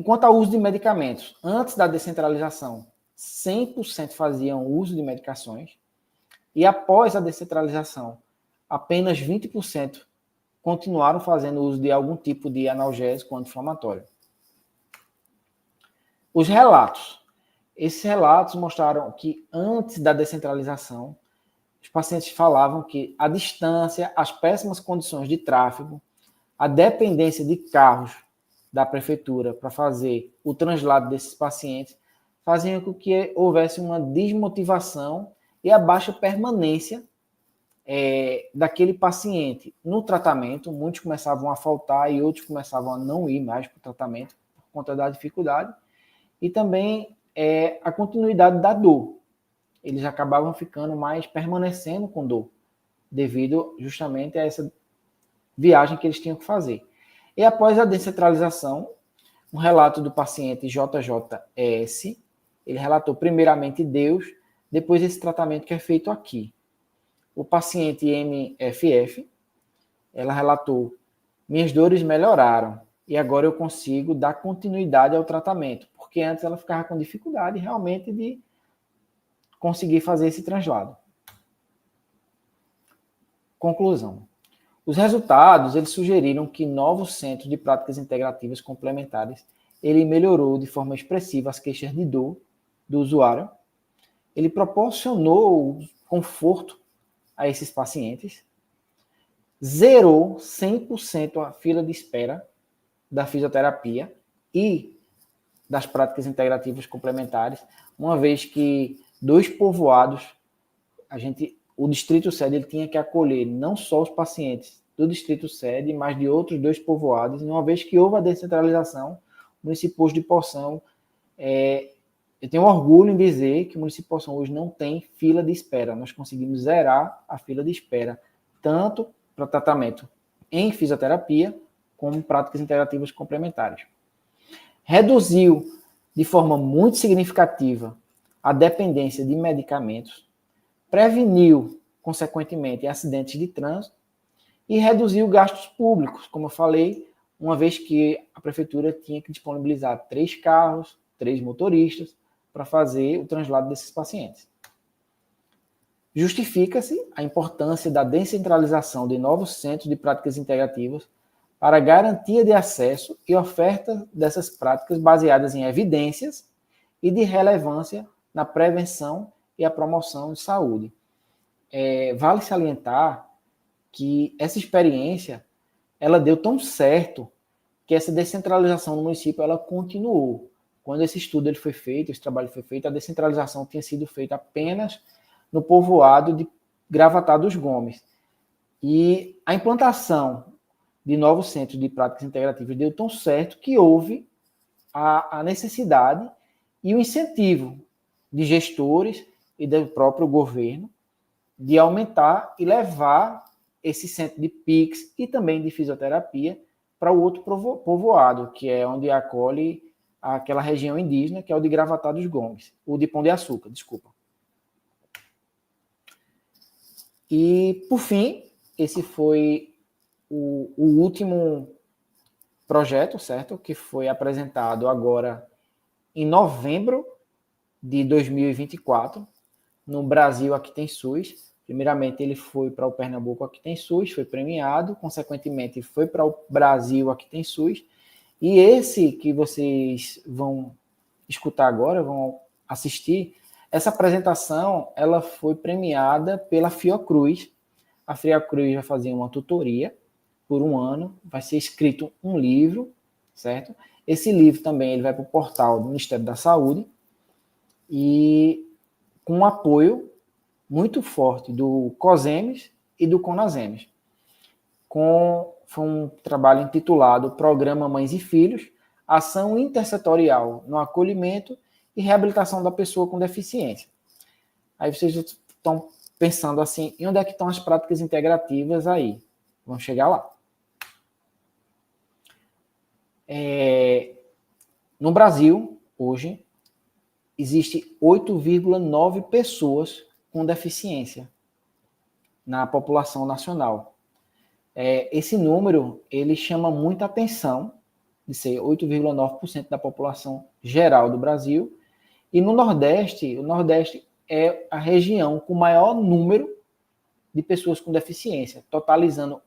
Quanto ao uso de medicamentos, antes da descentralização, 100% faziam uso de medicações, e após a descentralização, apenas 20% continuaram fazendo uso de algum tipo de analgésico anti-inflamatório. Os relatos. Esses relatos mostraram que antes da descentralização, os pacientes falavam que a distância, as péssimas condições de tráfego, a dependência de carros da prefeitura para fazer o translado desses pacientes faziam com que houvesse uma desmotivação e a baixa permanência daquele paciente no tratamento. Muitos começavam a faltar e outros começavam a não ir mais para o tratamento por conta da dificuldade, e também a continuidade da dor. Eles acabavam ficando mais permanecendo com dor, devido justamente a essa viagem que eles tinham que fazer. E após a descentralização, um relato do paciente JJS, ele relatou primeiramente Deus, depois esse tratamento que é feito aqui. O paciente MFF, ela relatou, minhas dores melhoraram e agora eu consigo dar continuidade ao tratamento, porque antes ela ficava com dificuldade realmente de conseguir fazer esse translado. Conclusão. Os resultados, eles sugeriram que novos centros de práticas integrativas complementares, ele melhorou de forma expressiva as queixas de dor do usuário, ele proporcionou conforto a esses pacientes, zerou 100% a fila de espera da fisioterapia e das práticas integrativas complementares, uma vez que 2 povoados, o distrito sede ele tinha que acolher não só os pacientes do distrito sede, mas de outros 2 povoados, e uma vez que houve a descentralização, o município hoje de Poção, eu tenho orgulho em dizer que o município de Poção hoje não tem fila de espera. Nós conseguimos zerar a fila de espera, tanto para tratamento em fisioterapia, como práticas integrativas complementares. Reduziu de forma muito significativa a dependência de medicamentos, preveniu, consequentemente, acidentes de trânsito e reduziu gastos públicos, como eu falei, uma vez que a prefeitura tinha que disponibilizar 3 carros, 3 motoristas, para fazer o translado desses pacientes. Justifica-se a importância da descentralização de novos centros de práticas integrativas para garantia de acesso e oferta dessas práticas baseadas em evidências e de relevância na prevenção e a promoção de saúde. Vale salientar que essa experiência ela deu tão certo que essa descentralização no município ela continuou. Quando esse estudo ele foi feito, esse trabalho foi feito, a descentralização tinha sido feita apenas no povoado de Gravatá dos Gomes. E a implantação de novos centros de práticas integrativas deu tão certo que houve a necessidade e o incentivo de gestores e do próprio governo de aumentar e levar esse centro de PICS e também de fisioterapia para o outro povoado, que é onde acolhe aquela região indígena, que é o de Gravatá dos Gomes, o de Pão de Açúcar, desculpa. E, por fim, esse foi o último projeto, certo? Que foi apresentado agora em novembro de 2024, no Brasil Aqui Tem SUS. Primeiramente, ele foi para o Pernambuco Aqui Tem SUS, foi premiado, consequentemente, foi para o Brasil Aqui Tem SUS. E esse que vocês vão escutar agora, vão assistir, essa apresentação ela foi premiada pela Fiocruz. A Fiocruz vai fazer uma tutoria por um ano, vai ser escrito um livro, certo? Esse livro também ele vai para o portal do Ministério da Saúde e com um apoio muito forte do COSEMES e do CONASEMES. Foi um trabalho intitulado Programa Mães e Filhos, Ação Intersetorial no Acolhimento e Reabilitação da Pessoa com Deficiência. Aí vocês estão pensando assim, e onde é que estão as práticas integrativas aí? Vamos chegar lá. No Brasil, hoje, existe 8,9 pessoas com deficiência na população nacional. Esse número, ele chama muita atenção, de ser 8,9% da população geral do Brasil, e no Nordeste, o Nordeste é a região com maior número de pessoas com deficiência, totalizando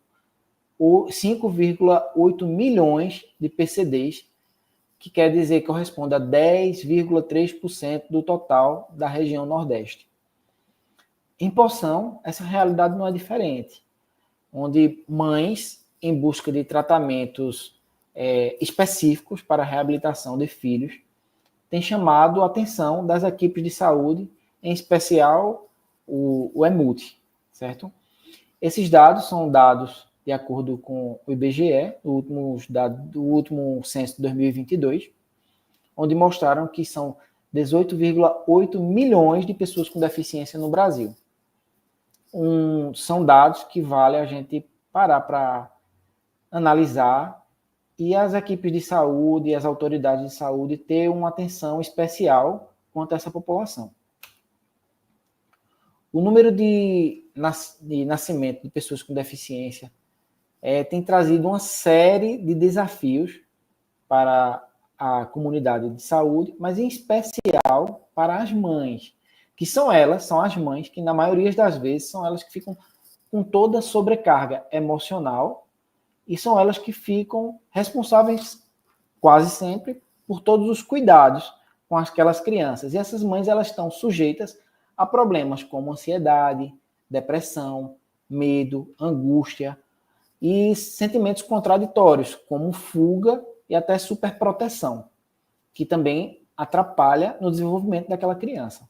5,8 milhões de PCDs, que quer dizer que corresponde a 10,3% do total da região Nordeste. Em Poção, essa realidade não é diferente, onde mães, em busca de tratamentos específicos para a reabilitação de filhos, têm chamado a atenção das equipes de saúde, em especial o EMUT, certo? Esses dados são dados de acordo com o IBGE, do último censo de 2022, onde mostraram que são 18,8 milhões de pessoas com deficiência no Brasil. São dados que vale a gente parar para analisar e as equipes de saúde e as autoridades de saúde ter uma atenção especial quanto a essa população. O número de nascimento de pessoas com deficiência tem trazido uma série de desafios para a comunidade de saúde, mas em especial para as mães, que são as mães que na maioria das vezes são elas que ficam com toda a sobrecarga emocional e são elas que ficam responsáveis quase sempre por todos os cuidados com aquelas crianças. E essas mães elas estão sujeitas a problemas como ansiedade, depressão, medo, angústia e sentimentos contraditórios, como fuga e até superproteção, que também atrapalha no desenvolvimento daquela criança.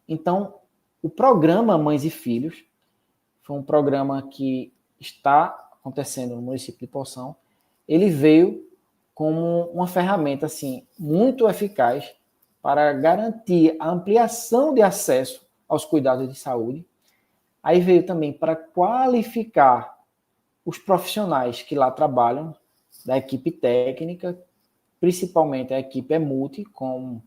Então, o programa Mães e Filhos foi um programa que está acontecendo no município de Poção. Ele veio como uma ferramenta assim, muito eficaz para garantir a ampliação de acesso aos cuidados de saúde. Aí veio também para qualificar os profissionais que lá trabalham, da equipe técnica, principalmente a equipe EMUT, como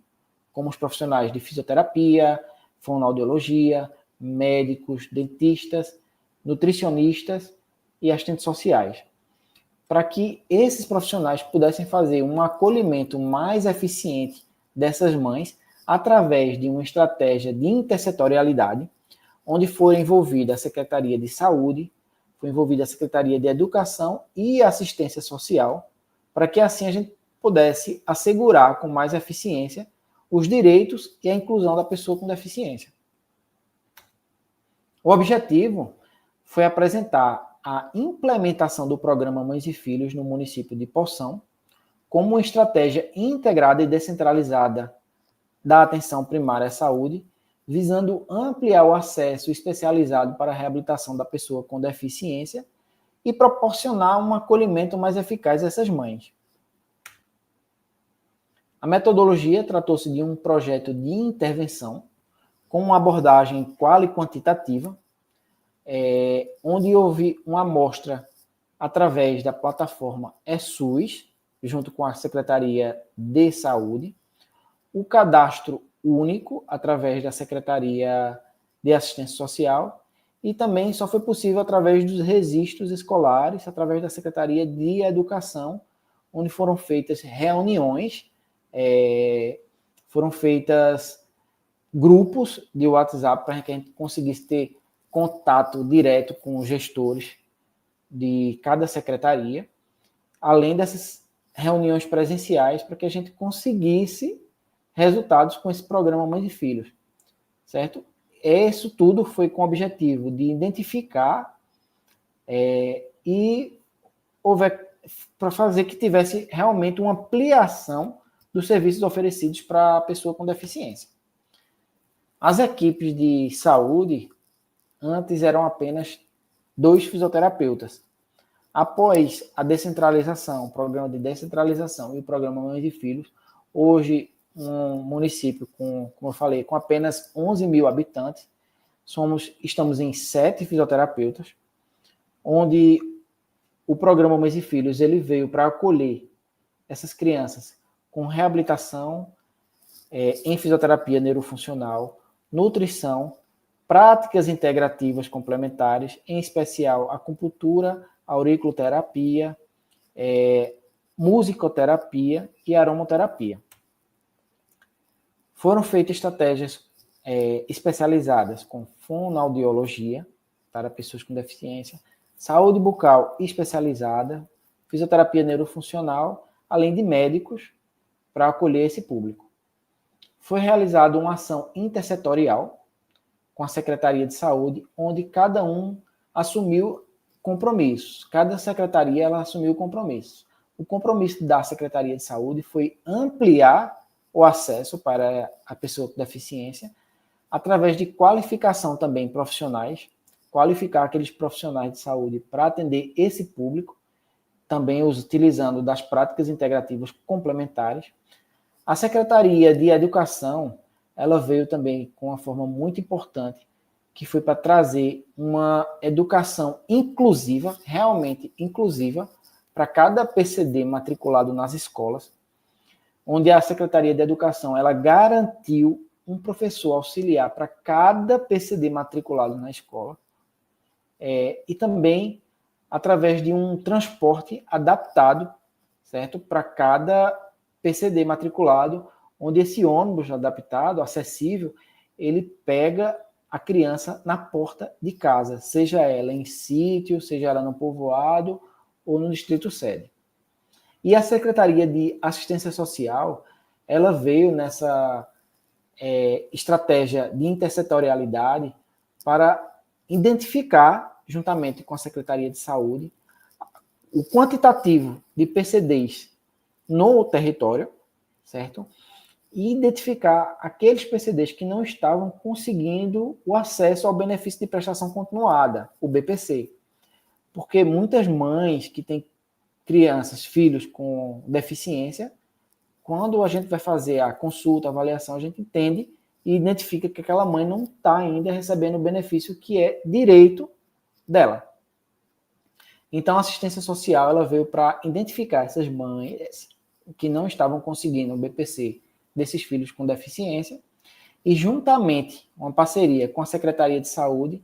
os profissionais de fisioterapia, fonoaudiologia, médicos, dentistas, nutricionistas e assistentes sociais, para que esses profissionais pudessem fazer um acolhimento mais eficiente dessas mães através de uma estratégia de intersetorialidade, onde foi envolvida a Secretaria de Saúde, foi envolvida a Secretaria de Educação e Assistência Social, para que assim a gente pudesse assegurar com mais eficiência os direitos e a inclusão da pessoa com deficiência. O objetivo foi apresentar a implementação do programa Mães e Filhos no município de Poção como uma estratégia integrada e descentralizada da atenção primária à saúde, visando ampliar o acesso especializado para a reabilitação da pessoa com deficiência e proporcionar um acolhimento mais eficaz a essas mães. A metodologia tratou-se de um projeto de intervenção com uma abordagem quali-quantitativa, onde houve uma amostra através da plataforma eSUS, junto com a Secretaria de Saúde, o cadastro único, através da Secretaria de Assistência Social, e também só foi possível através dos registros escolares, através da Secretaria de Educação, onde foram feitas reuniões, foram feitas grupos de WhatsApp para que a gente conseguisse ter contato direto com os gestores de cada secretaria, além dessas reuniões presenciais, para que a gente conseguisse resultados com esse programa Mães e Filhos, certo? Isso tudo foi com o objetivo de identificar e para fazer que tivesse realmente uma ampliação dos serviços oferecidos para a pessoa com deficiência. As equipes de saúde antes eram apenas 2 fisioterapeutas. Após a descentralização, o programa de descentralização e o programa Mães e Filhos, hoje um município como eu falei, com apenas 11 mil habitantes, estamos em 7 fisioterapeutas, onde o programa Mães e Filhos ele veio para acolher essas crianças com reabilitação em fisioterapia neurofuncional, nutrição, práticas integrativas complementares, em especial acupuntura, auriculoterapia, musicoterapia e aromaterapia. Foram feitas estratégias especializadas com fonoaudiologia para pessoas com deficiência, saúde bucal especializada, fisioterapia neurofuncional, além de médicos para acolher esse público. Foi realizada uma ação intersetorial com a Secretaria de Saúde, onde cada um assumiu compromissos. Cada secretaria ela assumiu compromissos. O compromisso da Secretaria de Saúde foi ampliar o acesso para a pessoa com deficiência através de qualificação também profissionais, qualificar aqueles profissionais de saúde para atender esse público, também utilizando das práticas integrativas complementares. A Secretaria de Educação, ela veio também com uma forma muito importante, que foi para trazer uma educação inclusiva, realmente inclusiva, para cada PCD matriculado nas escolas, onde a Secretaria de Educação ela garantiu um professor auxiliar para cada PCD matriculado na escola, e também através de um transporte adaptado, certo, para cada PCD matriculado, onde esse ônibus adaptado, acessível, ele pega a criança na porta de casa, seja ela em sítio, seja ela no povoado ou no distrito sede. E a Secretaria de Assistência Social, ela veio nessa estratégia de intersetorialidade para identificar, juntamente com a Secretaria de Saúde, o quantitativo de PCDs no território, certo? E identificar aqueles PCDs que não estavam conseguindo o acesso ao benefício de prestação continuada, o BPC. Porque muitas mães que têm crianças, filhos com deficiência, quando a gente vai fazer a consulta, a avaliação, a gente entende e identifica que aquela mãe não está ainda recebendo o benefício que é direito dela. Então, a assistência social ela veio para identificar essas mães que não estavam conseguindo o BPC desses filhos com deficiência e, juntamente, uma parceria com a Secretaria de Saúde,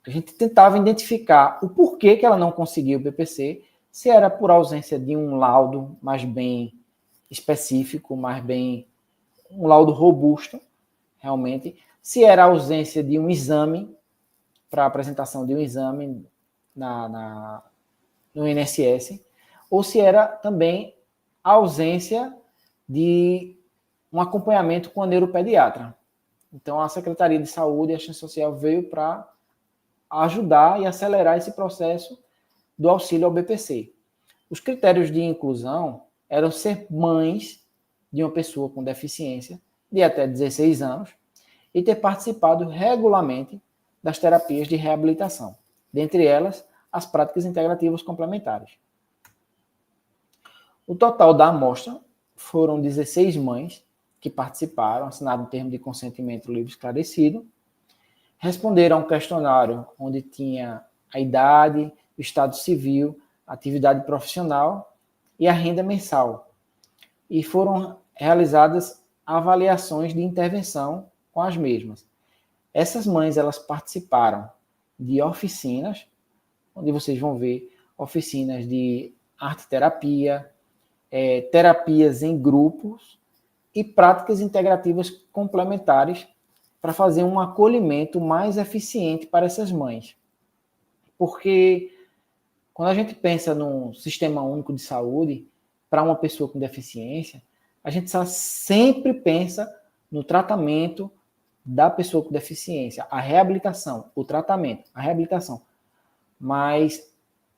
a gente tentava identificar o porquê que ela não conseguia o BPC, se era por ausência de um laudo mais bem específico, um laudo robusto, realmente, se era a ausência de um exame, para apresentação de um exame no INSS, ou se era também a ausência de um acompanhamento com a neuropediatra. Então, a Secretaria de Saúde e Assistência Social veio para ajudar e acelerar esse processo do auxílio ao BPC. Os critérios de inclusão eram ser mães de uma pessoa com deficiência de até 16 anos e ter participado regularmente das terapias de reabilitação, dentre elas as práticas integrativas complementares. O total da amostra foram 16 mães que participaram, assinaram um termo de consentimento livre esclarecido, responderam a um questionário onde tinha a idade, o estado civil, a atividade profissional e a renda mensal. E foram realizadas avaliações de intervenção com as mesmas. Essas mães, elas participaram de oficinas, onde vocês vão ver oficinas de arte-terapia, terapias em grupos e práticas integrativas complementares para fazer um acolhimento mais eficiente para essas mães. Porque quando a gente pensa num sistema único de saúde para uma pessoa com deficiência, a gente sempre pensa no tratamento da pessoa com deficiência, a reabilitação, o tratamento, a reabilitação. Mas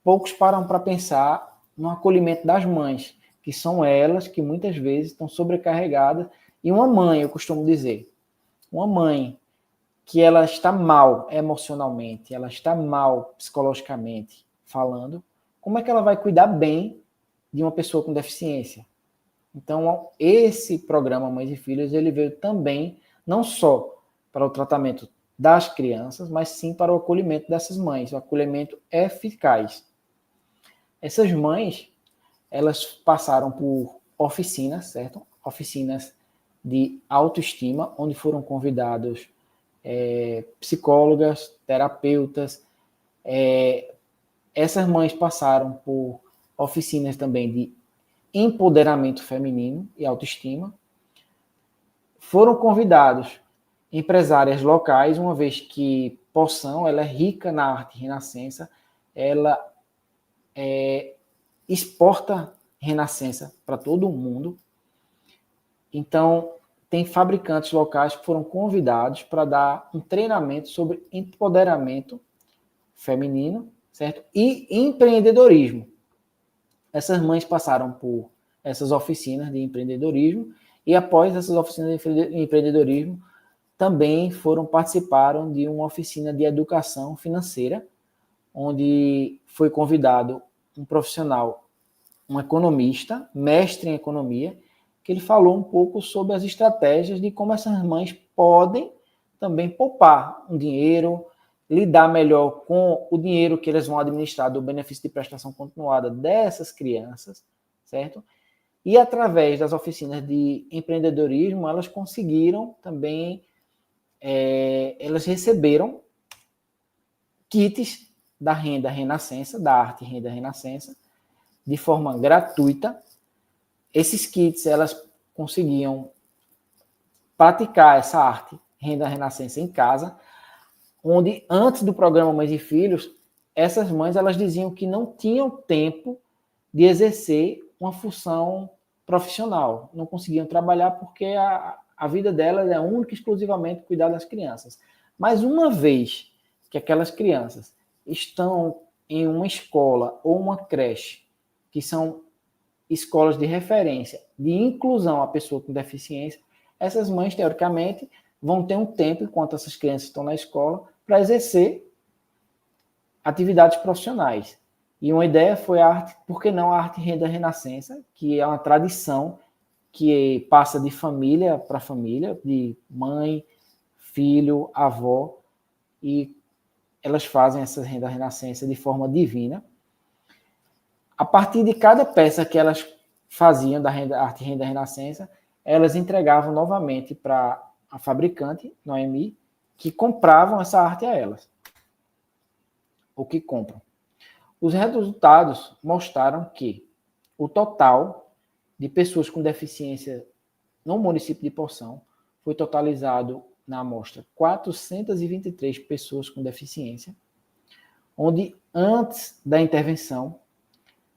poucos param para pensar no acolhimento das mães, que são elas que muitas vezes estão sobrecarregadas. E uma mãe, eu costumo dizer, uma mãe que ela está mal emocionalmente, ela está mal psicologicamente falando, como é que ela vai cuidar bem de uma pessoa com deficiência? Então, esse programa Mães e Filhos, ele veio também, não só para o tratamento das crianças, mas sim para o acolhimento dessas mães, o acolhimento eficaz. Essas mães, elas passaram por oficinas, certo? Oficinas de autoestima, onde foram convidados psicólogas, terapeutas. Essas mães passaram por oficinas também de empoderamento feminino e autoestima. Foram convidados empresárias locais, uma vez que Poção, ela é rica na arte renascença, ela exporta renascença para todo o mundo. Então, tem fabricantes locais que foram convidados para dar um treinamento sobre empoderamento feminino, certo? E empreendedorismo. Essas mães passaram por essas oficinas de empreendedorismo e após essas oficinas de empreendedorismo também participaram de uma oficina de educação financeira, onde foi convidado um profissional, um economista, mestre em economia, que ele falou um pouco sobre as estratégias de como essas mães podem também poupar um dinheiro, lidar melhor com o dinheiro que elas vão administrar do benefício de prestação continuada dessas crianças, certo? E através das oficinas de empreendedorismo, elas conseguiram também, elas receberam kits da Renda Renascença, da Arte Renda Renascença, de forma gratuita. Esses kits, elas conseguiam praticar essa arte Renda Renascença em casa, onde antes do programa Mães e Filhos, essas mães, elas diziam que não tinham tempo de exercer uma função profissional, não conseguiam trabalhar porque a vida delas é única e exclusivamente cuidar das crianças. Mas uma vez que aquelas crianças estão em uma escola ou uma creche, que são escolas de referência, de inclusão à pessoa com deficiência, essas mães, teoricamente, vão ter um tempo, enquanto essas crianças estão na escola, para exercer atividades profissionais. E uma ideia foi a arte, por que não a arte Renda Renascença, que é uma tradição que passa de família para família, de mãe, filho, avó, e elas fazem essa Renda Renascença de forma divina. A partir de cada peça que elas faziam da arte Renda Renascença, elas entregavam novamente para a fabricante, Noemi, que compravam essa arte a elas. Ou que compram. Os resultados mostraram que o total de pessoas com deficiência no município de Poção foi totalizado na amostra 423 pessoas com deficiência, onde antes da intervenção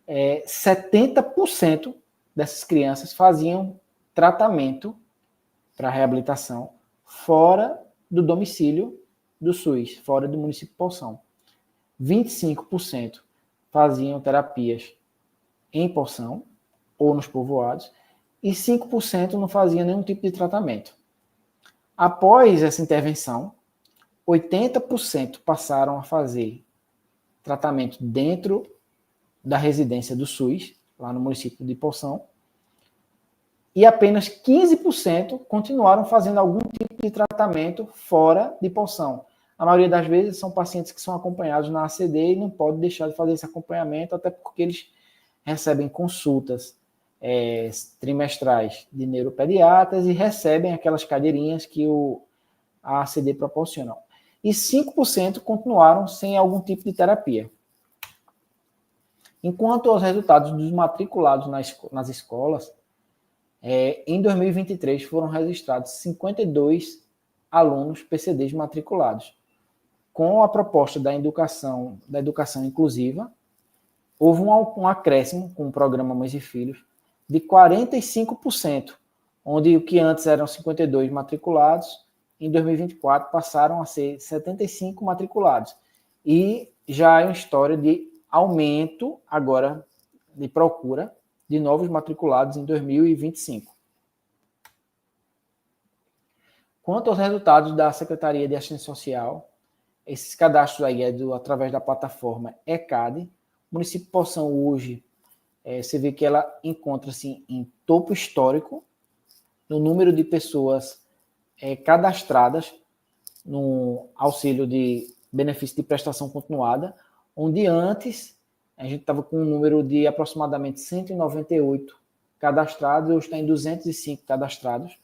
70% dessas crianças faziam tratamento para reabilitação fora do domicílio do SUS, fora do município de Poção. 25% faziam terapias em Poção ou nos povoados e 5% não faziam nenhum tipo de tratamento. Após essa intervenção, 80% passaram a fazer tratamento dentro da residência do SUS, lá no município de Poção, e apenas 15% continuaram fazendo algum tipo de tratamento fora de Poção. a maioria das vezes são pacientes que são acompanhados na ACD e não pode deixar de fazer esse acompanhamento, até porque eles recebem consultas trimestrais de neuropediatras e recebem aquelas cadeirinhas que a ACD proporciona. E 5% continuaram sem algum tipo de terapia. Enquanto aos resultados dos matriculados nas escolas, em 2023 foram registrados 52 alunos PCDs matriculados. Com a proposta da educação inclusiva, houve um acréscimo com o programa Mães e Filhos de 45%, onde o que antes eram 52 matriculados, em 2024 passaram a ser 75 matriculados. E já é uma história de aumento agora de procura de novos matriculados em 2025. Quanto aos resultados da Secretaria de Assistência Social, esses cadastros aí através da plataforma ECAD. O município de Poção hoje, você vê que ela encontra-se em topo histórico no número de pessoas cadastradas no auxílio de benefício de prestação continuada, onde antes a gente estava com um número de aproximadamente 198 cadastrados, hoje está em 205 cadastrados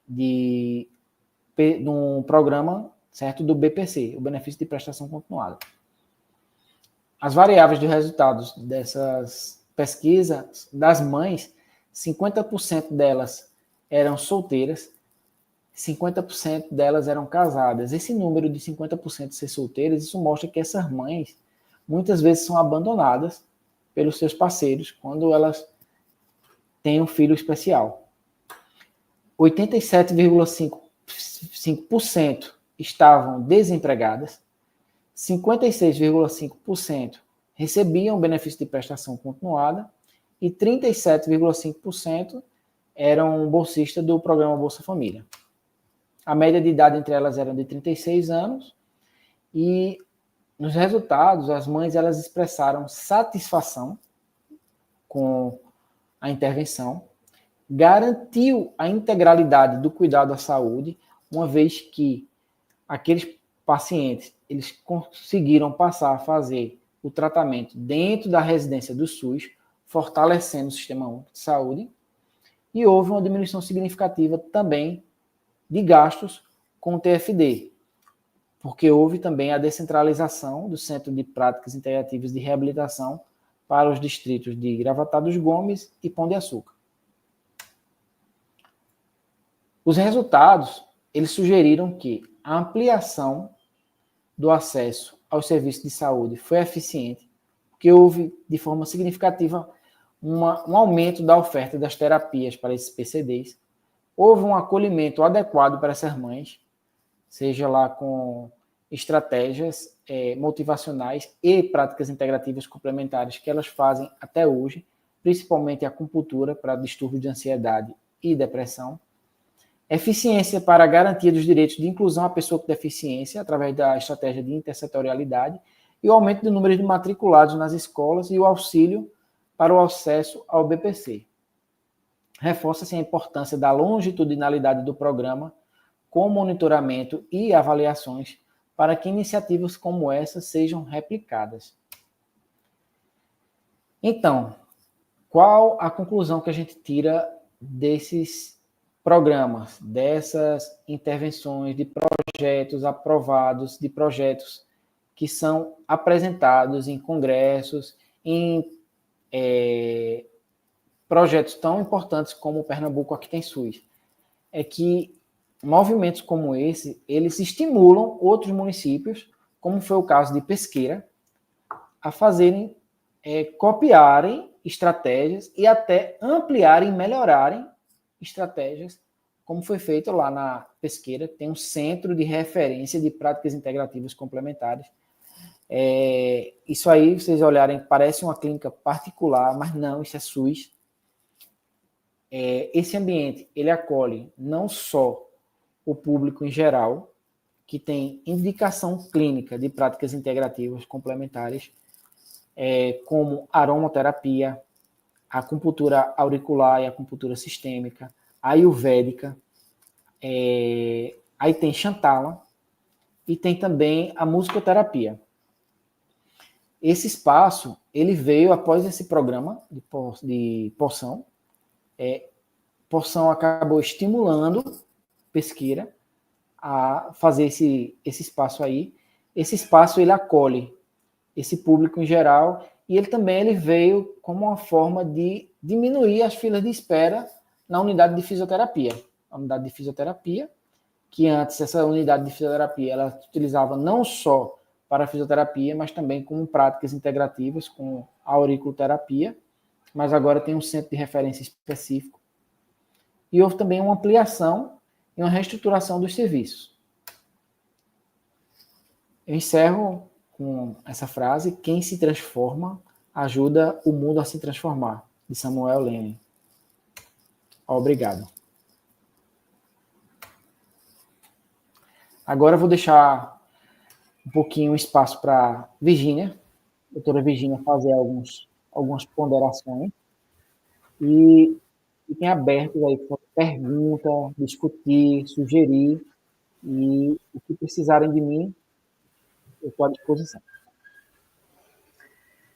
num programa, certo, do BPC, o benefício de prestação continuada. As variáveis de resultados dessas pesquisas das mães, 50% delas eram solteiras, 50% delas eram casadas. Esse número de 50% de ser solteiras, isso mostra que essas mães muitas vezes são abandonadas pelos seus parceiros quando elas têm um filho especial. 87,5% estavam desempregadas, 56,5% recebiam benefício de prestação continuada e 37,5% eram bolsistas do programa Bolsa Família. A média de idade entre elas era de 36 anos e nos resultados as mães elas expressaram satisfação com a intervenção, garantiu a integralidade do cuidado à saúde, uma vez que aqueles pacientes eles conseguiram passar a fazer o tratamento dentro da residência do SUS, fortalecendo o Sistema Único de Saúde, e houve uma diminuição significativa também de gastos com o TFD, porque houve também a descentralização do Centro de Práticas Integrativas de Reabilitação para os distritos de Gravatá dos Gomes e Pão de Açúcar. Os resultados, eles sugeriram que a ampliação do acesso aos serviços de saúde foi eficiente, porque houve, de forma significativa, um aumento da oferta das terapias para esses PCDs, houve um acolhimento adequado para essas mães, seja lá com estratégias motivacionais e práticas integrativas complementares que elas fazem até hoje, principalmente a acupuntura para distúrbios de ansiedade e depressão, eficiência para a garantia dos direitos de inclusão à pessoa com deficiência, através da estratégia de intersetorialidade, e o aumento do número de matriculados nas escolas e o auxílio para o acesso ao BPC. Reforça-se a importância da longitudinalidade do programa, com monitoramento e avaliações, para que iniciativas como essa sejam replicadas. Então, qual a conclusão que a gente tira desses programas, dessas intervenções, de projetos aprovados, de projetos que são apresentados em congressos, em projetos tão importantes como o Pernambuco Aqui Tem SUS? É que movimentos como esse, eles estimulam outros municípios, como foi o caso de Pesqueira, a fazerem, copiarem estratégias e até ampliarem, melhorarem estratégias, como foi feito lá na Pesqueira, tem um centro de referência de práticas integrativas complementares. Isso aí, vocês olharem, parece uma clínica particular, mas não, isso é SUS. Esse ambiente, ele acolhe não só o público em geral, que tem indicação clínica de práticas integrativas complementares, como aromaterapia, a acupuntura auricular e a acupuntura sistêmica, a ayurvédica, aí tem Shantala, e tem também a musicoterapia. Esse espaço, ele veio após esse programa de Poção. Poção acabou estimulando Pesqueira a fazer esse espaço aí. Esse espaço, ele acolhe esse público em geral, e ele veio como uma forma de diminuir as filas de espera na unidade de fisioterapia. A unidade de fisioterapia, que antes essa unidade de fisioterapia ela utilizava não só para a fisioterapia, mas também como práticas integrativas com a auriculoterapia, mas agora tem um centro de referência específico. E houve também uma ampliação e uma reestruturação dos serviços. Eu encerro com essa frase: quem se transforma ajuda o mundo a se transformar, de Samuel Lenin. Obrigado. Agora eu vou deixar um pouquinho o espaço para Virgínia, doutora Virgínia, fazer algumas ponderações. E fiquem abertos aí para pergunta, discutir, sugerir, e o que precisarem de mim, eu estou à disposição.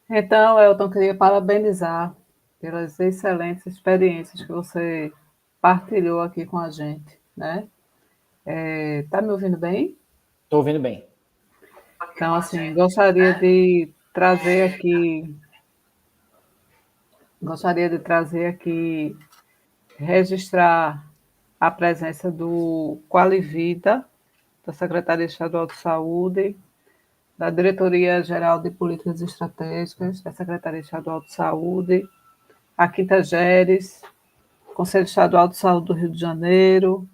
Então, Elton, queria parabenizar pelas excelentes experiências que você partilhou aqui com a gente, né? Tá me ouvindo bem? Estou ouvindo bem. Então, assim, gostaria de trazer aqui, registrar a presença do Qualivida, da Secretaria Estadual de Saúde, da Diretoria-Geral de Políticas Estratégicas, da Secretaria Estadual de Saúde, a Quinta Geres, Conselho Estadual de Saúde do Rio de Janeiro,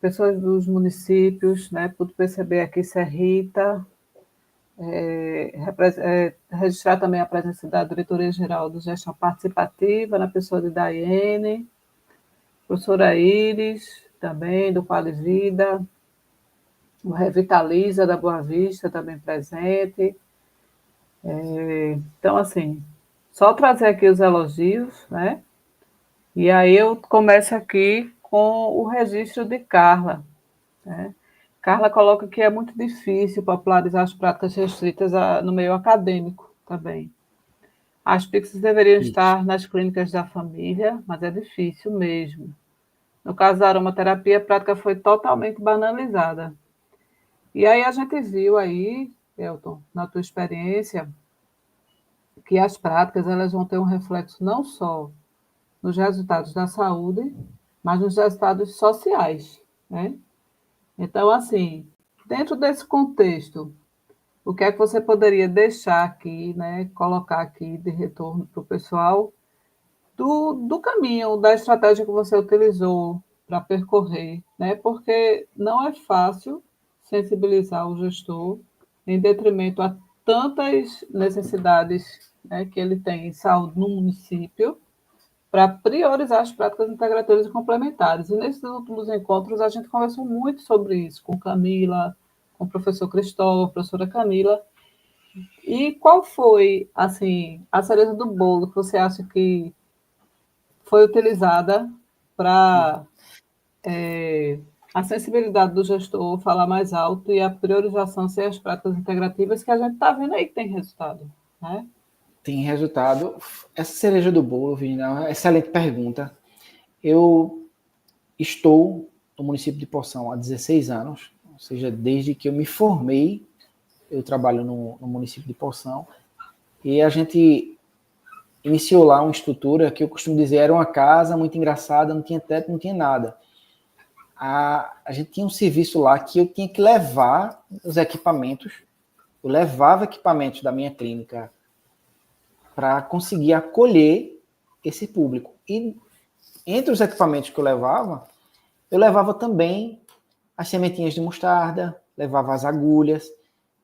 pessoas dos municípios, né? Pude perceber aqui Serrita, registrar também a presença da Diretoria-Geral de Gestão Participativa, na pessoa de Daiane, professora Iris, também, do Qualivida, o Revitaliza, da Boa Vista, também presente. Então, assim, só trazer aqui os elogios, né? E aí eu começo aqui com o registro de Carla, né? Carla coloca que é muito difícil popularizar as práticas restritas no meio acadêmico também. As PICs deveriam estar nas clínicas da família, mas é difícil mesmo. No caso da aromaterapia, a prática foi totalmente banalizada. E aí a gente viu aí, Elton, na tua experiência, que as práticas elas vão ter um reflexo não só nos resultados da saúde, mas nos resultados sociais, né? Então, assim, dentro desse contexto, o que é que você poderia deixar aqui, né, colocar aqui de retorno para o pessoal do caminho, da estratégia que você utilizou para percorrer, né? Porque não é fácil sensibilizar o gestor em detrimento a tantas necessidades, né, que ele tem em saúde no município, para priorizar as práticas integradoras e complementares. E nesses últimos encontros a gente conversou muito sobre isso com Camila, com o professor Cristóvão, a professora Camila. E qual foi, assim, a cereja do bolo que você acha que foi utilizada para a sensibilidade do gestor falar mais alto e a priorização ser as práticas integrativas, que a gente está vendo aí que tem resultado, né? Tem resultado. Essa cereja do bolo, Virginia, é uma excelente pergunta. Eu estou no município de Poção há 16 anos, ou seja, desde que eu me formei, eu trabalho no município de Poção, e a gente iniciou lá uma estrutura que eu costumo dizer era uma casa muito engraçada, não tinha teto, não tinha nada. A gente tinha um serviço lá que eu tinha que levar os equipamentos, eu levava equipamentos da minha clínica para conseguir acolher esse público. E entre os equipamentos que eu levava também as sementinhas de mostarda, levava as agulhas.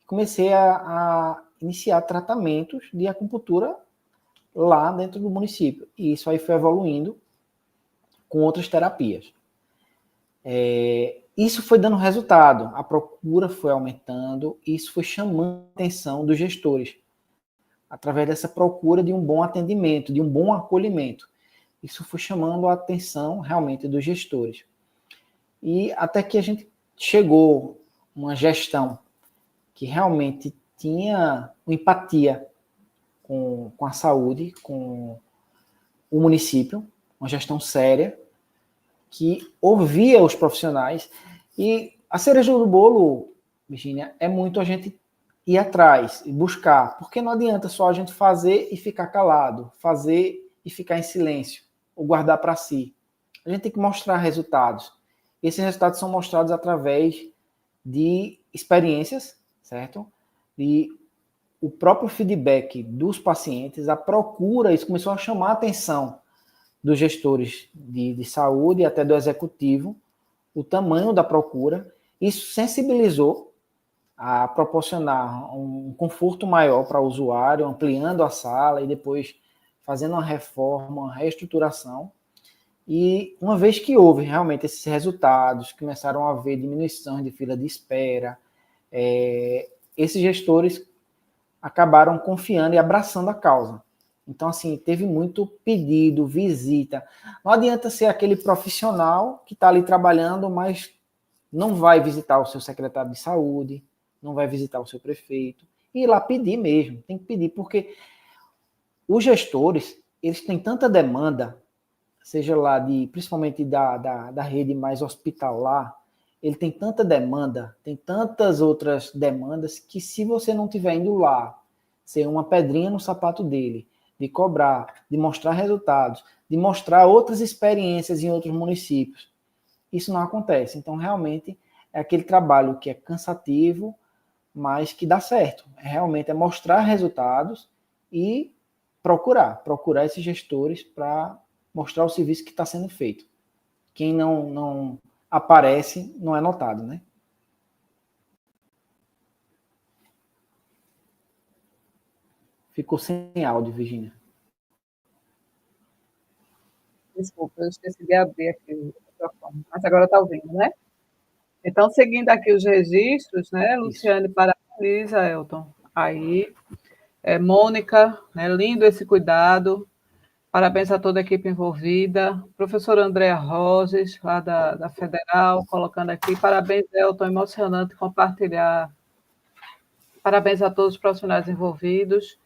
Comecei a iniciar tratamentos de acupuntura lá dentro do município. E isso aí foi evoluindo com outras terapias. Isso foi dando resultado, a procura foi aumentando, e isso foi chamando a atenção dos gestores, através dessa procura de um bom atendimento, de um bom acolhimento. Isso foi chamando a atenção realmente dos gestores. E até que a gente chegou uma gestão que realmente tinha empatia com a saúde, com o município, uma gestão séria, que ouvia os profissionais. E a cereja do bolo, Virginia, é muito a gente ir atrás e buscar, porque não adianta só a gente fazer e ficar calado, fazer e ficar em silêncio, ou guardar para si. A gente tem que mostrar resultados. Esses resultados são mostrados através de experiências, certo? E o próprio feedback dos pacientes, a procura, isso começou a chamar a atenção dos gestores de saúde, até do executivo, o tamanho da procura. Isso sensibilizou a proporcionar um conforto maior para o usuário, ampliando a sala e depois fazendo uma reforma, uma reestruturação. E uma vez que houve realmente esses resultados, começaram a haver diminuição de fila de espera, esses gestores acabaram confiando e abraçando a causa. Então, assim, teve muito pedido, visita. Não adianta ser aquele profissional que está ali trabalhando, mas não vai visitar o seu secretário de saúde, não vai visitar o seu prefeito. E ir lá pedir mesmo, tem que pedir, porque os gestores, eles têm tanta demanda, seja lá principalmente da rede mais hospitalar, ele tem tanta demanda, tem tantas outras demandas, que se você não estiver indo lá, ser uma pedrinha no sapato dele, de cobrar, de mostrar resultados, de mostrar outras experiências em outros municípios, isso não acontece. Então, realmente, é aquele trabalho que é cansativo, mas que dá certo. Realmente é mostrar resultados e procurar esses gestores para mostrar o serviço que está sendo feito. Quem não aparece não é notado, né? Ficou sem áudio, Virginia. Desculpa, eu esqueci de abrir aqui o microfone, mas agora está ouvindo, né? Então, seguindo aqui os registros, né, Luciane, parabeniza, Elton. Aí, Mônica, né, lindo esse cuidado. Parabéns a toda a equipe envolvida. Professora Andréa Roses, lá da Federal, colocando aqui. Parabéns, Elton, emocionante compartilhar. Parabéns a todos os profissionais envolvidos.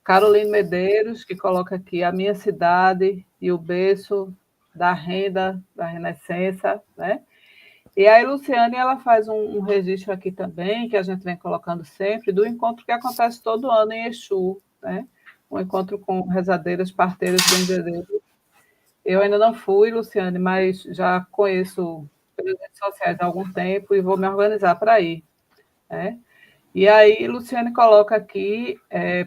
Caroline Medeiros, que coloca aqui a minha cidade e o berço da renda, da Renascença, né? E aí, Luciane, ela faz um registro aqui também, que a gente vem colocando sempre, do encontro que acontece todo ano em Exu, né? Um encontro com rezadeiras, parteiras, benzedeiras. Eu ainda não fui, Luciane, mas já conheço pelas redes sociais há algum tempo e vou me organizar para ir, né? E aí, Luciane coloca aqui,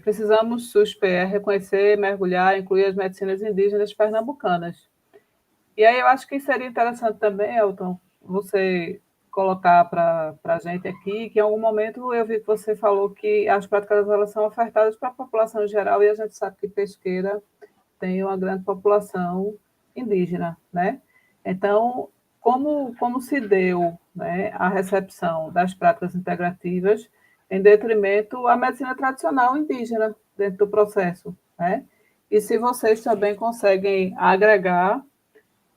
precisamos, SUS-PR, reconhecer, mergulhar, incluir as medicinas indígenas pernambucanas. E aí eu acho que seria interessante também, Elton, você colocar para a gente aqui, que em algum momento eu vi que você falou que as práticas elas são ofertadas para a população em geral, e a gente sabe que Pesqueira tem uma grande população indígena, né? Então, como se deu, né, a recepção das práticas integrativas em detrimento à medicina tradicional indígena dentro do processo, né? E se vocês também conseguem agregar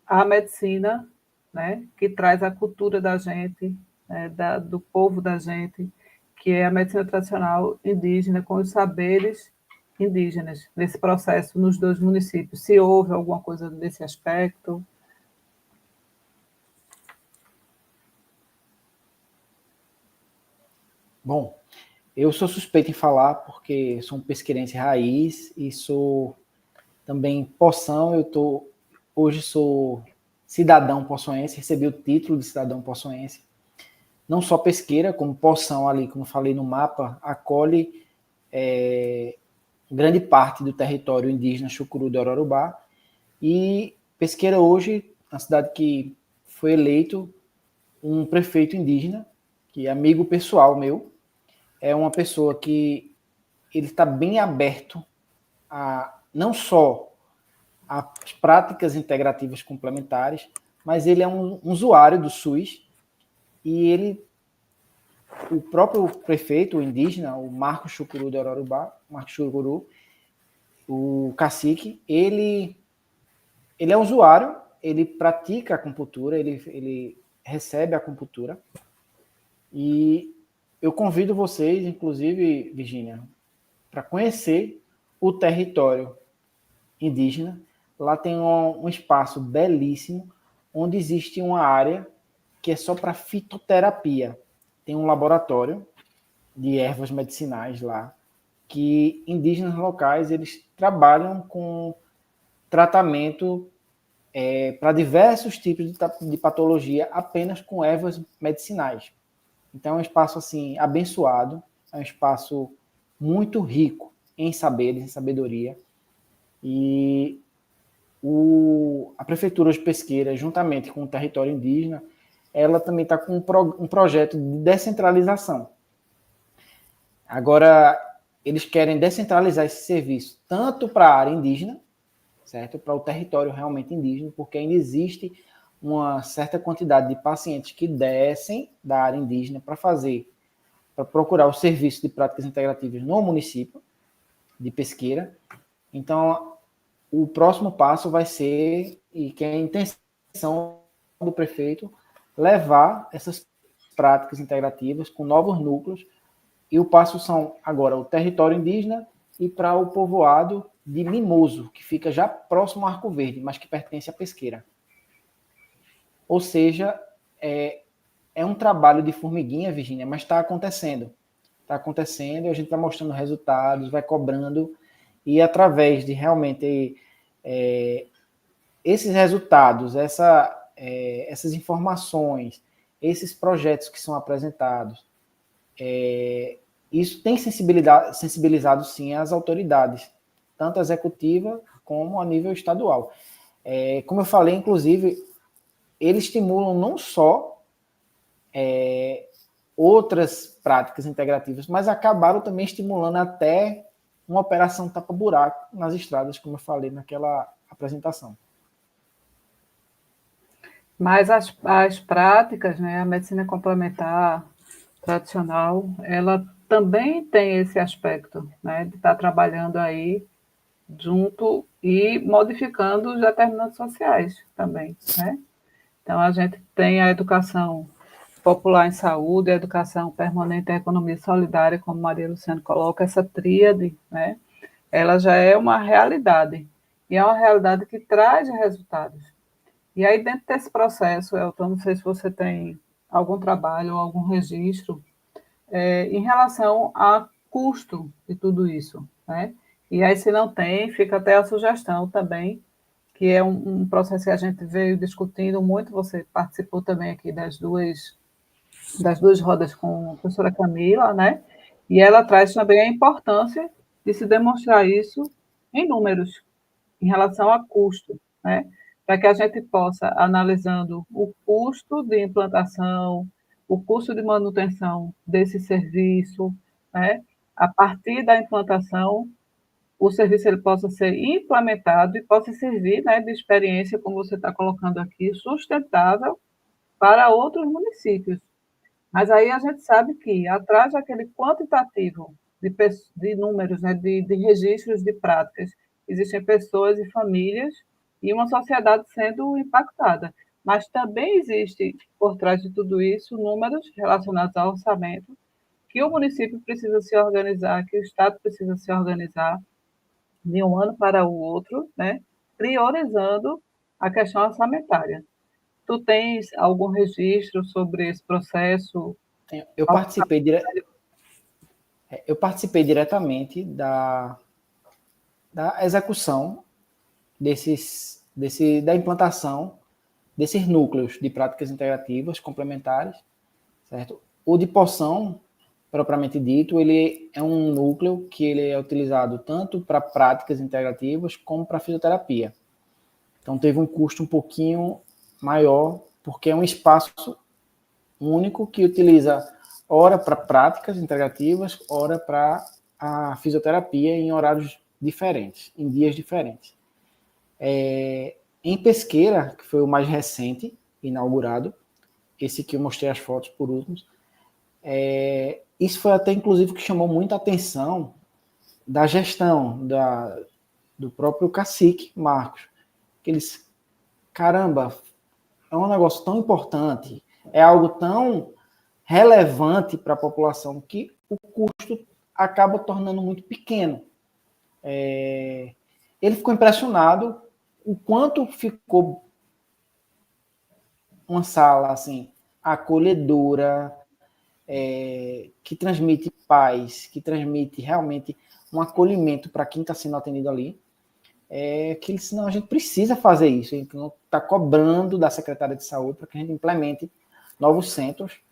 a medicina, né, que traz a cultura da gente, né, do povo da gente, que é a medicina tradicional indígena, com os saberes indígenas, nesse processo nos dois municípios. Se houve alguma coisa desse aspecto? Bom, eu sou suspeito em falar porque sou um pesqueirense raiz e sou também poção. Hoje sou cidadão poçoense, recebi o título de cidadão poçoense. Não só Pesqueira, como Poção ali, como falei no mapa, acolhe grande parte do território indígena Chucuru do Ororubá. E Pesqueira hoje, uma cidade que foi eleito um prefeito indígena, que é amigo pessoal meu, é uma pessoa que ele está bem aberto a não só as práticas integrativas complementares, mas ele é um usuário do SUS e o próprio prefeito, o indígena, o Marco Chucuru de Ororubá, Marco Chucuru, o cacique, ele é usuário, ele pratica a acupuntura, ele recebe a acupuntura E eu convido vocês, inclusive, Virgínia, para conhecer o território indígena. Lá tem um espaço belíssimo, onde existe uma área que é só para fitoterapia. Tem um laboratório de ervas medicinais lá, que indígenas locais eles trabalham com tratamento para diversos tipos de patologia apenas com ervas medicinais. Então é um espaço assim abençoado, é um espaço muito rico em saberes, em sabedoria. E a Prefeitura de Pesqueira, juntamente com o território indígena, ela também está com um projeto de descentralização. Agora, eles querem descentralizar esse serviço tanto para a área indígena, certo? Para o território realmente indígena, porque ainda existe uma certa quantidade de pacientes que descem da área indígena para procurar o serviço de práticas integrativas no município de Pesqueira. Então, o próximo passo vai ser, e que é a intenção do prefeito, levar essas práticas integrativas com novos núcleos, e o passo são agora o território indígena e para o povoado de Mimoso, que fica já próximo ao Arco Verde, mas que pertence à Pesqueira. Ou seja, é um trabalho de formiguinha, Virgínia, mas está acontecendo. Está acontecendo, a gente está mostrando resultados, vai cobrando, e através de realmente esses resultados, essas informações, esses projetos que são apresentados, isso tem sensibilizado sim as autoridades, tanto a executiva como a nível estadual. Como eu falei, inclusive, eles estimulam não só outras práticas integrativas, mas acabaram também estimulando até uma operação tapa-buraco nas estradas, como eu falei naquela apresentação. Mas as práticas, né, a medicina complementar tradicional, ela também tem esse aspecto, né, de estar trabalhando aí junto e modificando os determinantes sociais também, né? Então, a gente tem a educação popular em saúde, a educação permanente e a economia solidária, como Maria Luciana coloca, essa tríade, né? Ela já é uma realidade, e é uma realidade que traz resultados. E aí, dentro desse processo, Elton, não sei se você tem algum trabalho ou algum registro em relação a custo de tudo isso, né? E aí, se não tem, fica até a sugestão também, que é um processo que a gente veio discutindo muito, você participou também aqui das duas rodas com a professora Camila, né? E ela traz também a importância de se demonstrar isso em números, em relação a custo, né? Para que a gente possa, analisando o custo de implantação, o custo de manutenção desse serviço, né? A partir da implantação, o serviço ele possa ser implementado e possa servir, né, de experiência, como você está colocando aqui, sustentável para outros municípios. Mas aí a gente sabe que, atrás daquele quantitativo de números, né, de registros de práticas, existem pessoas e famílias e uma sociedade sendo impactada. Mas também existe, por trás de tudo isso, números relacionados ao orçamento, que o município precisa se organizar, que o Estado precisa se organizar de um ano para o outro, né, priorizando a questão orçamentária. Tu tens algum registro sobre esse processo? Eu participei, eu participei diretamente da execução da implantação desses núcleos de práticas integrativas complementares, certo? O de Poção, propriamente dito, ele é um núcleo que ele é utilizado tanto para práticas integrativas como para fisioterapia. Então teve um custo um pouquinho maior, porque é um espaço único que utiliza hora para práticas integrativas, hora para a fisioterapia em horários diferentes, em dias diferentes. Em Pesqueira, que foi o mais recente, inaugurado, esse que eu mostrei as fotos por último, isso foi até inclusive o que chamou muita atenção da gestão do próprio cacique Marcos, que eles, caramba, é um negócio tão importante, é algo tão relevante para a população que o custo acaba tornando muito pequeno. Ele ficou impressionado o quanto ficou uma sala assim acolhedora, que transmite paz, que transmite realmente um acolhimento para quem está sendo atendido ali. Que senão a gente precisa fazer isso, a gente não está cobrando da Secretaria de Saúde para que a gente implemente novos centros.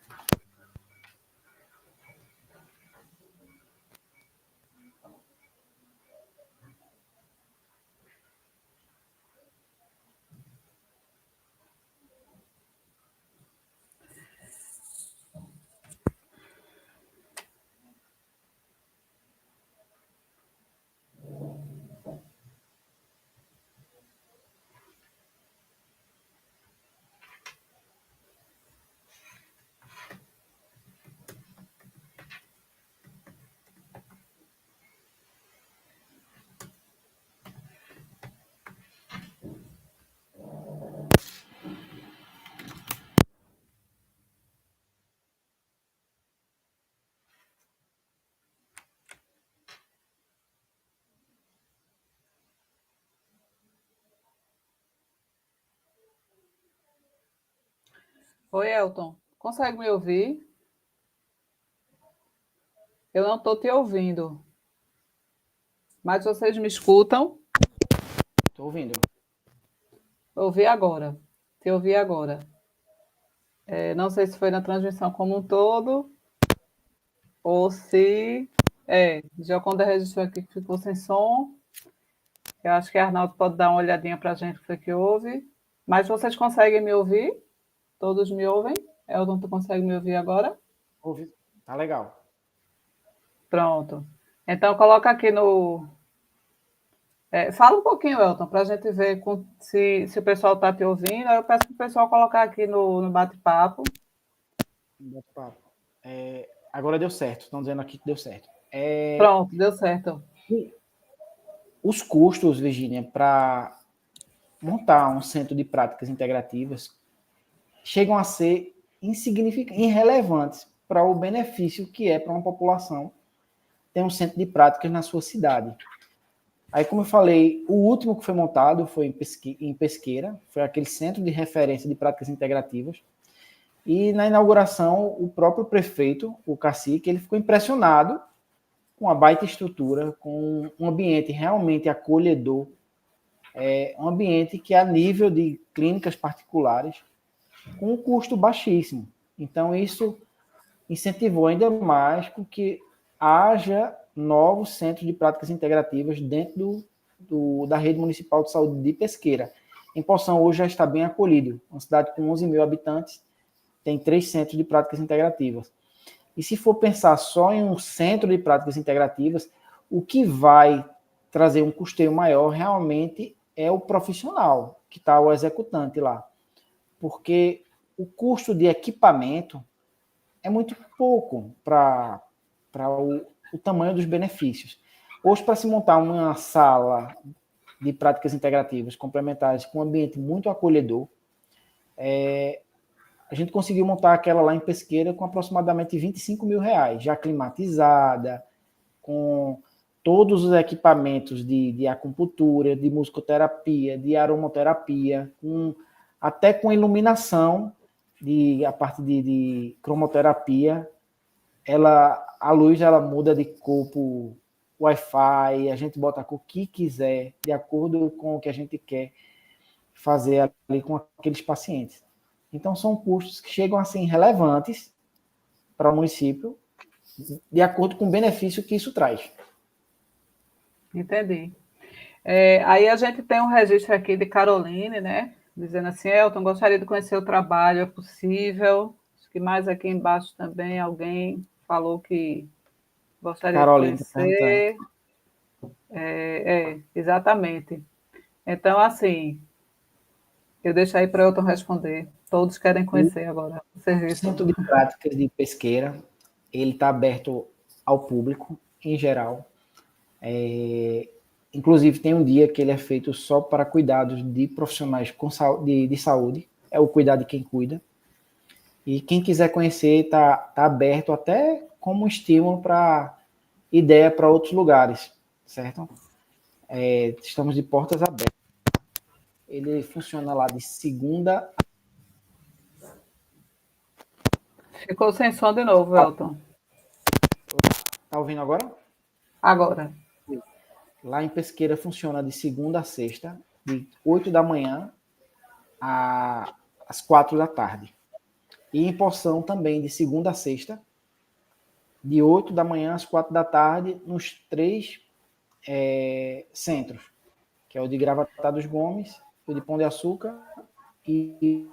Oi, Elton. Consegue me ouvir? Eu não estou te ouvindo. Mas vocês me escutam? Estou ouvindo. Ouvi agora. Te ouvi agora. Não sei se foi na transmissão como um todo ou se... já quando registrou aqui que ficou sem som. Eu acho que Arnaldo pode dar uma olhadinha para a gente o que foi que houve. Mas vocês conseguem me ouvir? Todos me ouvem? Elton, tu consegue me ouvir agora? Ouvi. Tá legal. Pronto. Então, coloca aqui no... fala um pouquinho, Elton, para a gente ver se o pessoal está te ouvindo. Aí eu peço para o pessoal colocar aqui no bate-papo. Bate-papo. Agora deu certo. Estão dizendo aqui que deu certo. Pronto, deu certo. Os custos, Virginia, para montar um centro de práticas integrativas chegam a ser insignificantes, irrelevantes para o benefício que é para uma população ter um centro de práticas na sua cidade. Aí, como eu falei, o último que foi montado foi em Pesqueira, foi aquele centro de referência de práticas integrativas. E na inauguração, o próprio prefeito, o cacique, ele ficou impressionado com a baita estrutura, com um ambiente realmente acolhedor, um ambiente que é a nível de clínicas particulares, com um custo baixíssimo. Então, isso incentivou ainda mais com que haja novos centros de práticas integrativas dentro da rede municipal de saúde de Pesqueira. Em Poção, hoje já está bem acolhido. Uma cidade com 11 mil habitantes, tem 3 centros de práticas integrativas. E se for pensar só em um centro de práticas integrativas, o que vai trazer um custeio maior realmente é o profissional, que está o executante lá. Porque o custo de equipamento é muito pouco para o tamanho dos benefícios. Hoje, para se montar uma sala de práticas integrativas complementares com um ambiente muito acolhedor, a gente conseguiu montar aquela lá em Pesqueira com aproximadamente R$25 mil, já climatizada, com todos os equipamentos de acupuntura, de musicoterapia, de aromoterapia, até com iluminação, a parte de cromoterapia, a luz ela muda de cor por Wi-Fi, a gente bota a cor que quiser, de acordo com o que a gente quer fazer ali com aqueles pacientes. Então, são custos que chegam a ser relevantes para o município, de acordo com o benefício que isso traz. Entendi. Aí a gente tem um registro aqui de Caroline, né? Dizendo assim, Elton, gostaria de conhecer o trabalho, é possível? Acho que mais aqui embaixo também alguém falou que gostaria Caroline, de conhecer. Exatamente. Então, assim, eu deixo aí para o Elton responder. Todos querem conhecer agora o o serviço. Centro de Práticas de Pesqueira, ele está aberto ao público, em geral. Inclusive, tem um dia que ele é feito só para cuidados de profissionais de saúde, é o cuidar de quem cuida. E quem quiser conhecer tá aberto até como um estímulo para ideia para outros lugares, certo? Estamos de portas abertas. Ele funciona lá de segunda. Ficou sem som de novo, Elton. Tá ouvindo agora? Agora. Lá em Pesqueira funciona de segunda a sexta, de 8 da manhã às 4 da tarde. E em Poção também, de segunda a sexta, de 8 da manhã às 4 da tarde, nos 3 centros, que é o de Gravatá dos Gomes, o de Pão de Açúcar e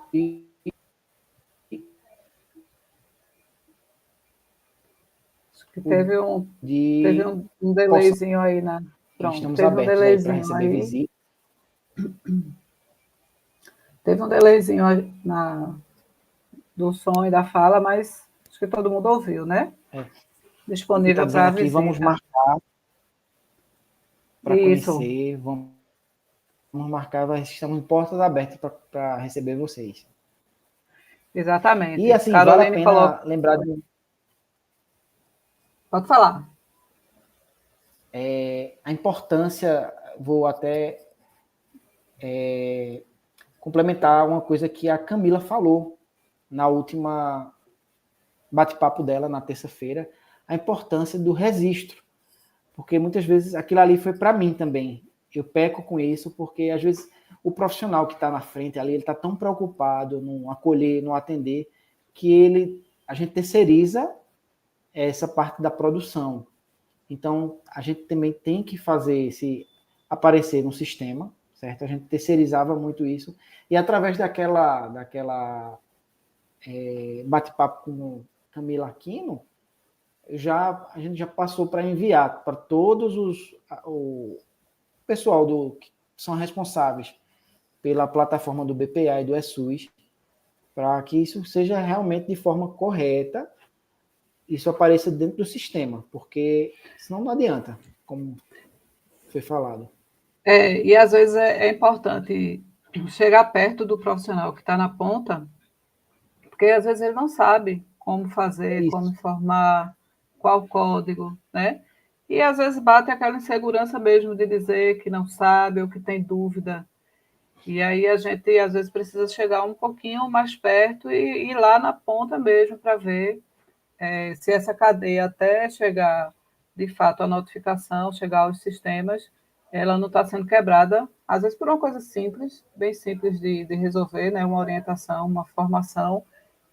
Que o teve de um Poção. delayzinho aí na. Pronto, Estamos teve um abertos aí para delayzinho receber aí. visita. Teve um delayzinho aí do som e da fala, mas acho que todo mundo ouviu, né? O que está Disponível dizendo para aqui, vamos visita. marcar para Isso, conhecer, vamos marcar, estamos em portas abertas para receber vocês. E exatamente. assim, vale a Caroline pena coloca. lembrar de Pode falar. a importância, vou até complementar uma coisa que a Camila falou na última bate-papo dela na terça-feira, a importância do registro, porque muitas vezes aquilo ali foi para mim também. Eu peco com isso porque às vezes o profissional que está na frente ali, ele está tão preocupado no acolher, no atender, que a gente terceiriza essa parte da produção. Então, a gente também tem que fazer esse aparecer no sistema, certo? A gente terceirizava muito isso. E através daquela bate-papo com Camila Aquino, a gente já passou para enviar para todos o pessoal que são responsáveis pela plataforma do BPA e do ESUS, para que isso seja realmente de forma correta, isso apareça dentro do sistema, porque senão não adianta, como foi falado. E às vezes é importante chegar perto do profissional que está na ponta, porque às vezes ele não sabe como fazer, como Isso. informar, qual código, né? E às vezes bate aquela insegurança mesmo de dizer que não sabe ou que tem dúvida. E aí a gente às vezes precisa chegar um pouquinho mais perto e ir lá na ponta mesmo para ver se essa cadeia até chegar de fato a notificação, chegar aos sistemas, ela não está sendo quebrada, às vezes por uma coisa simples, bem simples de resolver, né? Uma orientação, uma formação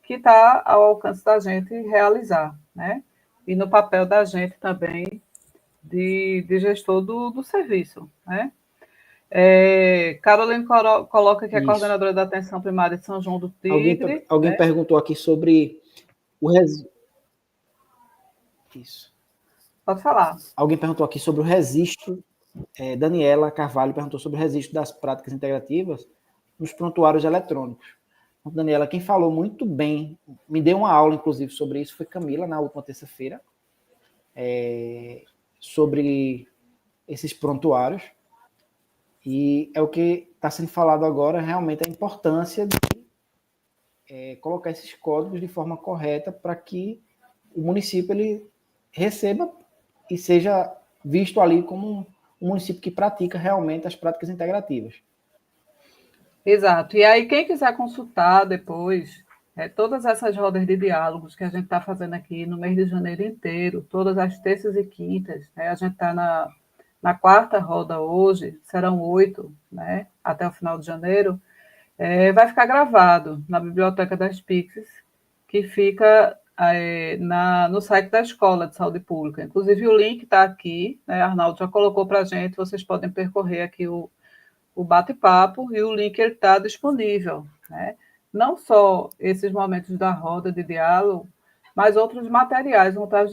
que está ao alcance da gente realizar, né? E no papel da gente também de gestor do serviço, né? Caroline coloca que é Isso. coordenadora da atenção primária de São João do Alguém, Tigre, alguém né? perguntou aqui sobre o registro. Isso. Pode falar. Alguém perguntou aqui sobre o registro. Daniela Carvalho perguntou sobre o registro das práticas integrativas nos prontuários eletrônicos. Então, Daniela, quem falou muito bem, me deu uma aula, inclusive, sobre isso, foi Camila, na última terça-feira, sobre esses prontuários. E é o que está sendo falado agora, realmente, a importância de colocar esses códigos de forma correta para que o município ele receba e seja visto ali como um município que pratica realmente as práticas integrativas. Exato. E aí, quem quiser consultar depois, todas essas rodas de diálogos que a gente está fazendo aqui no mês de janeiro inteiro, todas as terças e quintas, né? A gente está na quarta roda hoje, serão 8, né? Até o final de janeiro, vai ficar gravado na Biblioteca das Pixies, que fica no site da Escola de Saúde Pública. Inclusive, o link está aqui, né? Arnaldo já colocou para a gente, vocês podem percorrer aqui o bate-papo e o link está disponível, né? Não só esses momentos da roda de diálogo, mas outros materiais vão estar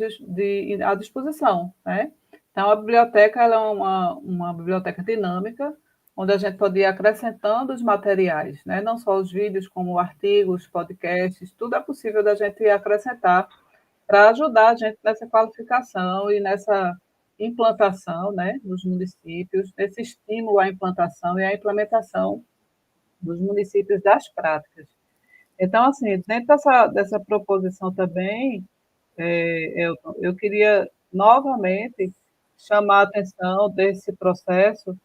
à disposição, né? Então, a biblioteca ela é uma biblioteca dinâmica, onde a gente pode ir acrescentando os materiais, né? Não só os vídeos, como artigos, podcasts, tudo é possível da gente acrescentar para ajudar a gente nessa qualificação e nessa implantação, né, nos municípios, nesse estímulo à implantação e à implementação dos municípios das práticas. Então, assim, dentro dessa proposição também, eu queria novamente chamar a atenção desse processo,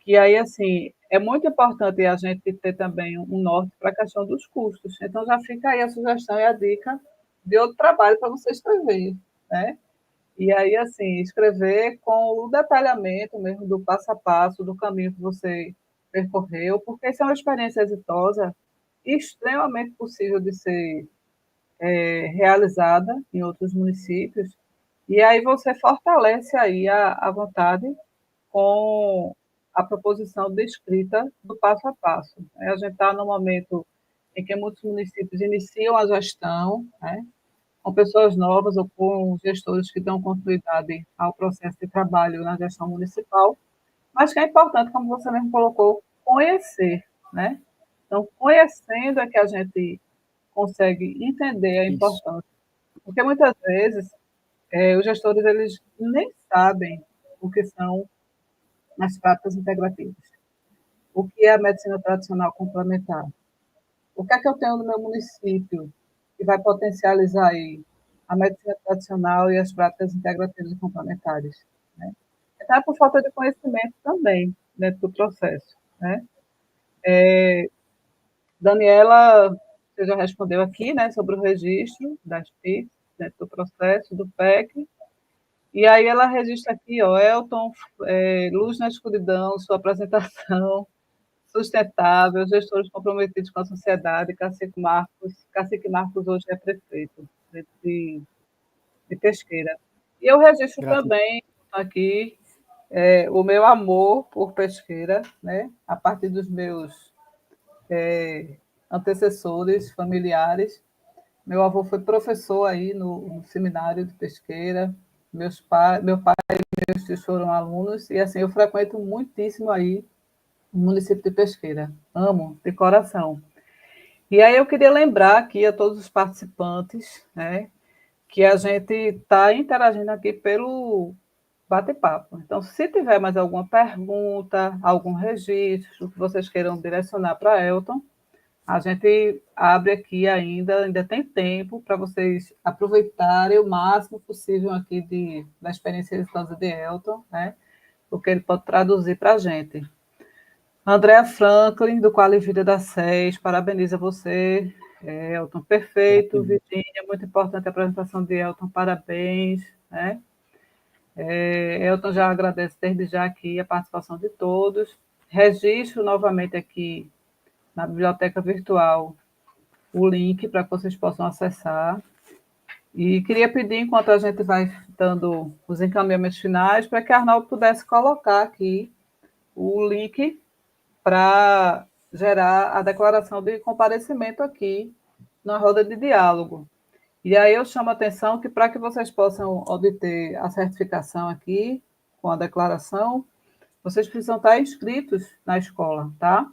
que aí, assim, é muito importante a gente ter também um norte para a questão dos custos. Então, já fica aí a sugestão e a dica de outro trabalho para você escrever, né? E aí, assim, escrever com o detalhamento mesmo do passo a passo, do caminho que você percorreu, porque isso é uma experiência exitosa e extremamente possível de ser realizada em outros municípios. E aí você fortalece aí a vontade com a proposição de escrita do passo a passo. A gente está no momento em que muitos municípios iniciam a gestão, né, com pessoas novas ou com gestores que dão continuidade ao processo de trabalho na gestão municipal, mas que é importante, como você mesmo colocou, conhecer, né? Então, conhecendo é que a gente consegue entender a Isso. importância, porque muitas vezes os gestores eles nem sabem o que são as práticas integrativas, o que é a medicina tradicional complementar, o que é que eu tenho no meu município que vai potencializar aí a medicina tradicional e as práticas integrativas e complementares, né? Então, é por falta de conhecimento também dentro do processo, né? Daniela, você já respondeu aqui, né, sobre o registro das PICs dentro do processo do PEC. E aí ela registra aqui, ó, Elton, Luz na Escuridão, sua apresentação sustentável, gestores comprometidos com a sociedade, Cacique Marcos hoje é prefeito de Pesqueira. E eu registro Gratidão. também aqui o meu amor por Pesqueira, né, a partir dos meus antecessores familiares. Meu avô foi professor aí no seminário de Pesqueira, meu pai e meus tios foram alunos, e assim, eu frequento muitíssimo aí o município de Pesqueira. Amo, de coração. E aí eu queria lembrar aqui a todos os participantes, né, que a gente está interagindo aqui pelo bate-papo. Então, se tiver mais alguma pergunta, algum registro que vocês queiram direcionar para Elton, a gente abre aqui ainda tem tempo para vocês aproveitarem o máximo possível aqui da experiência exitosa de Elton, né? O que ele pode traduzir para a gente. Andréa Franklin, do Qualivida da SES, parabeniza você, Elton, perfeito. Gratidão. Virginia, muito importante a apresentação de Elton, parabéns. Né? Elton já agradece desde já aqui a participação de todos. Registro novamente aqui na biblioteca virtual o link para que vocês possam acessar. E queria pedir, enquanto a gente vai dando os encaminhamentos finais, para que a Arnaldo pudesse colocar aqui o link para gerar a declaração de comparecimento aqui na roda de diálogo. E aí eu chamo a atenção que para que vocês possam obter a certificação aqui com a declaração, vocês precisam estar inscritos na escola, tá?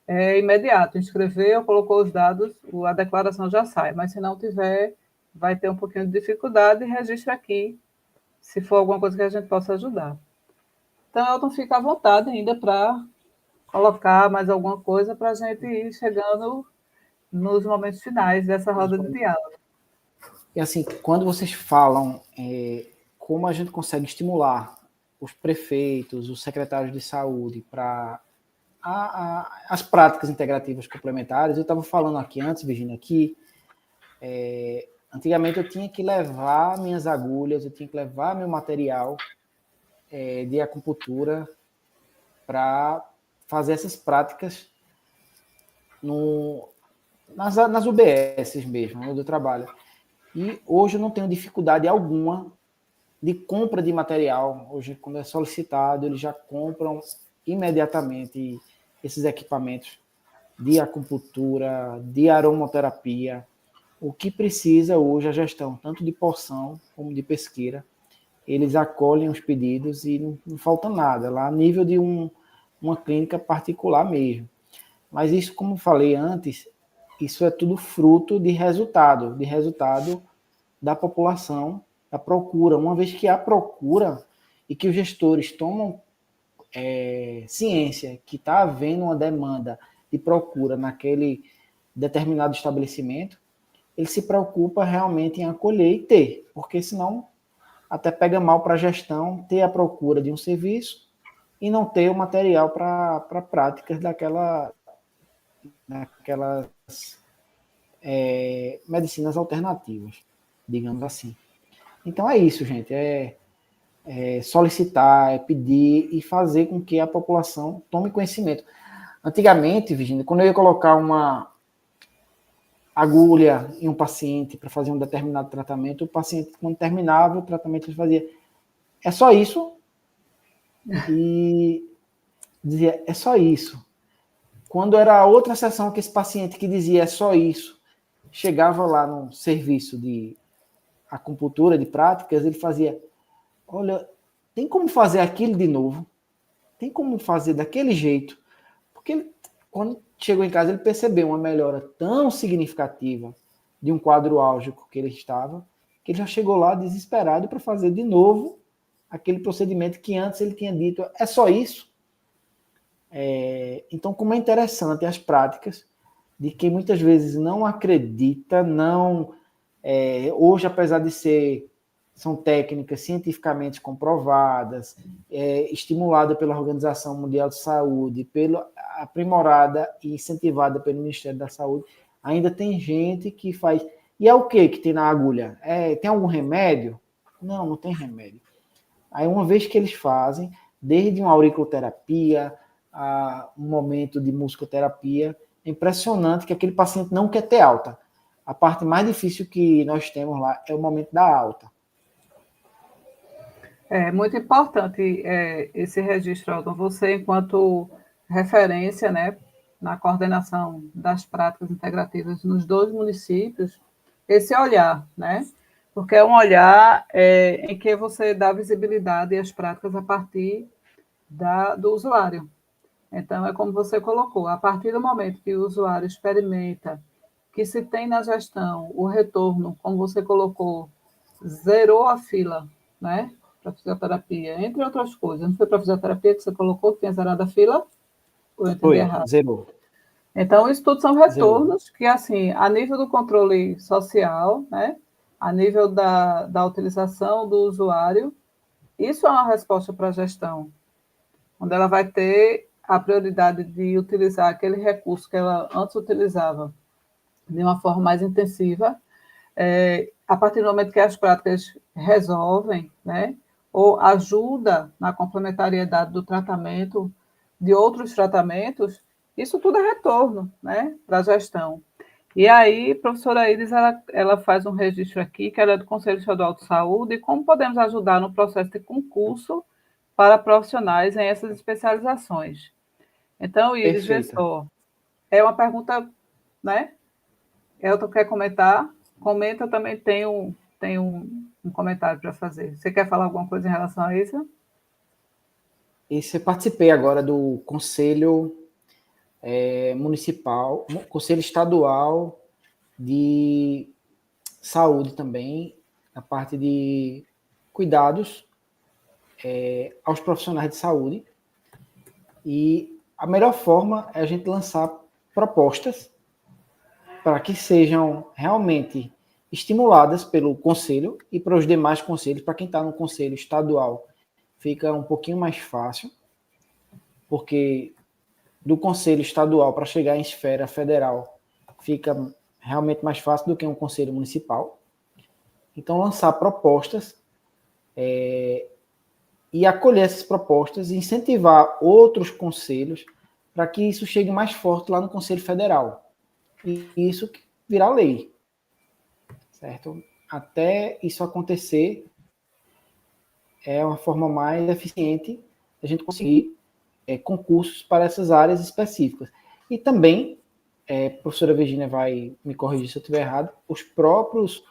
É imediato, inscreveu, colocou os dados, a declaração já sai, mas se não tiver, vai ter um pouquinho de dificuldade, registre aqui, se for alguma coisa que a gente possa ajudar. Então, Elton, fica à vontade ainda para colocar mais alguma coisa para a gente ir chegando nos momentos finais dessa roda de diálogo. E assim, quando vocês falam como a gente consegue estimular os prefeitos, os secretários de saúde para as práticas integrativas complementares, eu estava falando aqui antes, Virginia, que antigamente eu tinha que levar minhas agulhas, eu tinha que levar meu material de acupuntura para fazer essas práticas nas UBSs mesmo, onde eu trabalho. E hoje eu não tenho dificuldade alguma de compra de material. Hoje, quando é solicitado, eles já compram imediatamente esses equipamentos de acupuntura, de aromaterapia. O que precisa hoje a gestão, tanto de porção como de pesqueira, eles acolhem os pedidos e não falta nada, lá a nível de uma clínica particular mesmo. Mas isso, como falei antes, isso é tudo fruto de resultado da população, da procura. Uma vez que há procura e que os gestores tomam ciência que está havendo uma demanda de procura determinado estabelecimento, ele se preocupa realmente em acolher e ter, porque senão até pega mal para a gestão ter a procura de um serviço e não ter o material para práticas daquelas medicinas alternativas, digamos assim. Então é isso, gente, solicitar, pedir e fazer com que a população tome conhecimento. Antigamente, Virginia, quando eu ia colocar uma agulha em um paciente para fazer um determinado tratamento, o paciente, quando terminava o tratamento, ele fazia, é só isso? E dizia, é só isso. Quando era outra sessão que esse paciente que dizia, é só isso, chegava lá no serviço de acupuntura, de práticas, ele fazia, olha, tem como fazer aquilo de novo? Tem como fazer daquele jeito? Porque ele, quando chegou em casa, ele percebeu uma melhora tão significativa de um quadro álgico que ele estava, que ele já chegou lá desesperado para fazer de novo aquele procedimento que antes ele tinha dito, é só isso? Então, como é interessante as práticas de quem muitas vezes não acredita, hoje, apesar de são técnicas cientificamente comprovadas, estimulada pela Organização Mundial de Saúde, aprimorada e incentivada pelo Ministério da Saúde, ainda tem gente que faz. E é o que tem na agulha? Tem algum remédio? Não, não tem remédio. Aí, uma vez que eles fazem, desde uma auriculoterapia a um momento de musicoterapia, é impressionante que aquele paciente não quer ter alta. A parte mais difícil que nós temos lá é o momento da alta. É muito importante esse registro, Elton. Você, enquanto referência, né, na coordenação das práticas integrativas nos 2 municípios, esse olhar, né? Porque é um olhar em que você dá visibilidade às práticas a partir do usuário. Então, é como você colocou, a partir do momento que o usuário experimenta que se tem na gestão o retorno, como você colocou, zerou a fila, né, para fisioterapia, entre outras coisas. Não foi para fisioterapia que você colocou que tinha zerado a fila? Ou eu entendi errado? Zerou. Então, isso tudo são retornos que, assim, a nível do controle social, né, a nível da utilização do usuário, isso é uma resposta para a gestão, onde ela vai ter a prioridade de utilizar aquele recurso que ela antes utilizava de uma forma mais intensiva, a partir do momento que as práticas resolvem, né, ou ajuda na complementariedade do tratamento, de outros tratamentos, isso tudo é retorno, né, para a gestão. E aí, a professora Iris, ela faz um registro aqui, que ela é do Conselho Estadual de Saúde, e como podemos ajudar no processo de concurso para profissionais em essas especializações. Então, Iris, vê Perfeita. só, é uma pergunta, né? Elton quer comentar? Comenta, também tem um comentário para fazer. Você quer falar alguma coisa em relação a isso? Eu participei agora do Conselho Municipal, Conselho Estadual de Saúde também, na parte de cuidados aos profissionais de saúde. E a melhor forma é a gente lançar propostas para que sejam realmente estimuladas pelo conselho e para os demais conselhos. Para quem está no conselho estadual, fica um pouquinho mais fácil, porque do conselho estadual para chegar em esfera federal fica realmente mais fácil do que um conselho municipal. Então, lançar propostas e acolher essas propostas e incentivar outros conselhos para que isso chegue mais forte lá no Conselho Federal. E isso virar lei, certo? Até isso acontecer, é uma forma mais eficiente de a gente conseguir concursos para essas áreas específicas. E também, a professora Virginia vai me corrigir se eu estiver errado, os próprios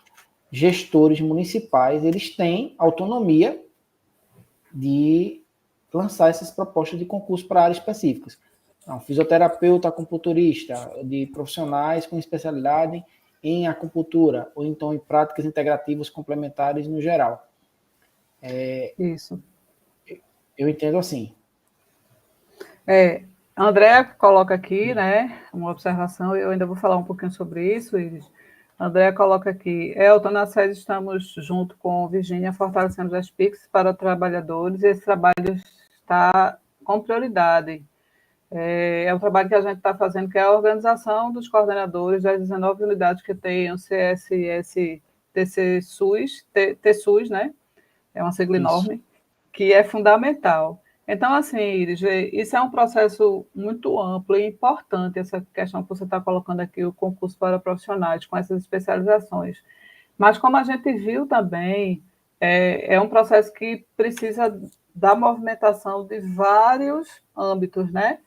gestores municipais, eles têm autonomia de lançar essas propostas de concurso para áreas específicas. Então, fisioterapeuta, acupunturista, de profissionais com especialidade em acupuntura, ou então em práticas integrativas complementares no geral. Isso. Eu entendo assim. André coloca aqui, né, uma observação, eu ainda vou falar um pouquinho sobre isso, Iris. André coloca aqui, Elton, na sede estamos junto com Virgínia fortalecendo as PICs para trabalhadores e esse trabalho está com prioridade. É um trabalho que a gente está fazendo, que é a organização dos coordenadores das 19 unidades que tem o CSS TC-SUS, TSUS, né? É uma sigla Isso. enorme, que é fundamental. Então, assim, Iris, isso é um processo muito amplo e importante, essa questão que você está colocando aqui, o concurso para profissionais, com essas especializações. Mas, como a gente viu também, é um processo que precisa da movimentação de vários âmbitos, né?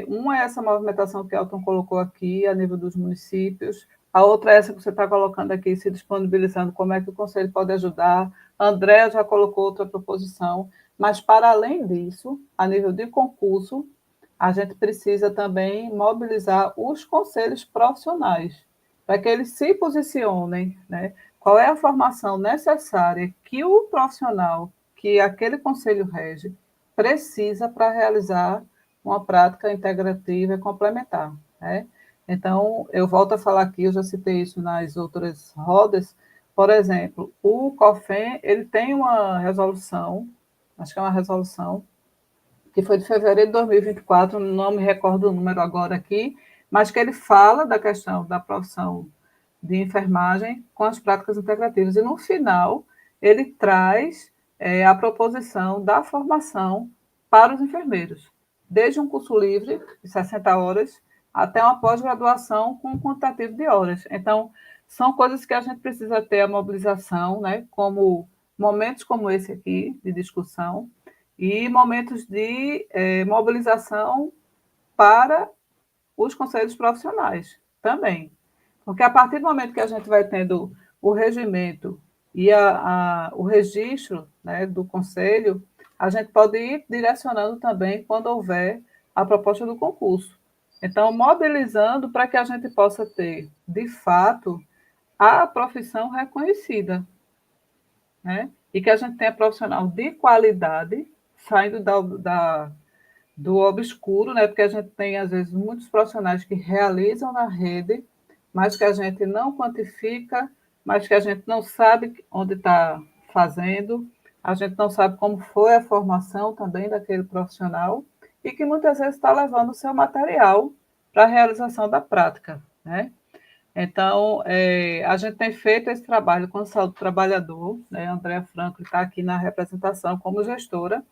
Uma é essa movimentação que Elton colocou aqui, a nível dos municípios, a outra é essa que você está colocando aqui, se disponibilizando, como é que o Conselho pode ajudar. André já colocou outra proposição, mas, para além disso, a nível de concurso, a gente precisa também mobilizar os conselhos profissionais, para que eles se posicionem, né? Qual é a formação necessária que o profissional, que aquele conselho rege, precisa para realizar uma prática integrativa e complementar, né? Então, eu volto a falar aqui, eu já citei isso nas outras rodas, por exemplo, o COFEN, ele tem uma resolução, acho que é uma resolução, que foi de fevereiro de 2024, não me recordo o número agora aqui, mas que ele fala da questão da profissão de enfermagem com as práticas integrativas. E, no final, ele traz a proposição da formação para os enfermeiros, desde um curso livre, de 60 horas, até uma pós-graduação com um quantitativo de horas. Então, são coisas que a gente precisa ter a mobilização, né, como momentos como esse aqui, de discussão, e momentos de mobilização para os conselhos profissionais também. Porque a partir do momento que a gente vai tendo o regimento e o registro, né, do conselho, a gente pode ir direcionando também quando houver a proposta do concurso. Então, mobilizando para que a gente possa ter, de fato, a profissão reconhecida, né? E que a gente tenha profissional de qualidade, saindo do obscuro, né? Porque a gente tem, às vezes, muitos profissionais que realizam na rede, mas que a gente não quantifica, mas que a gente não sabe onde está fazendo, a gente não sabe como foi a formação também daquele profissional, e que muitas vezes está levando o seu material para a realização da prática, né? Então, a gente tem feito esse trabalho com a saúde do trabalhador, né? A Andréa Franco está aqui na representação como gestora,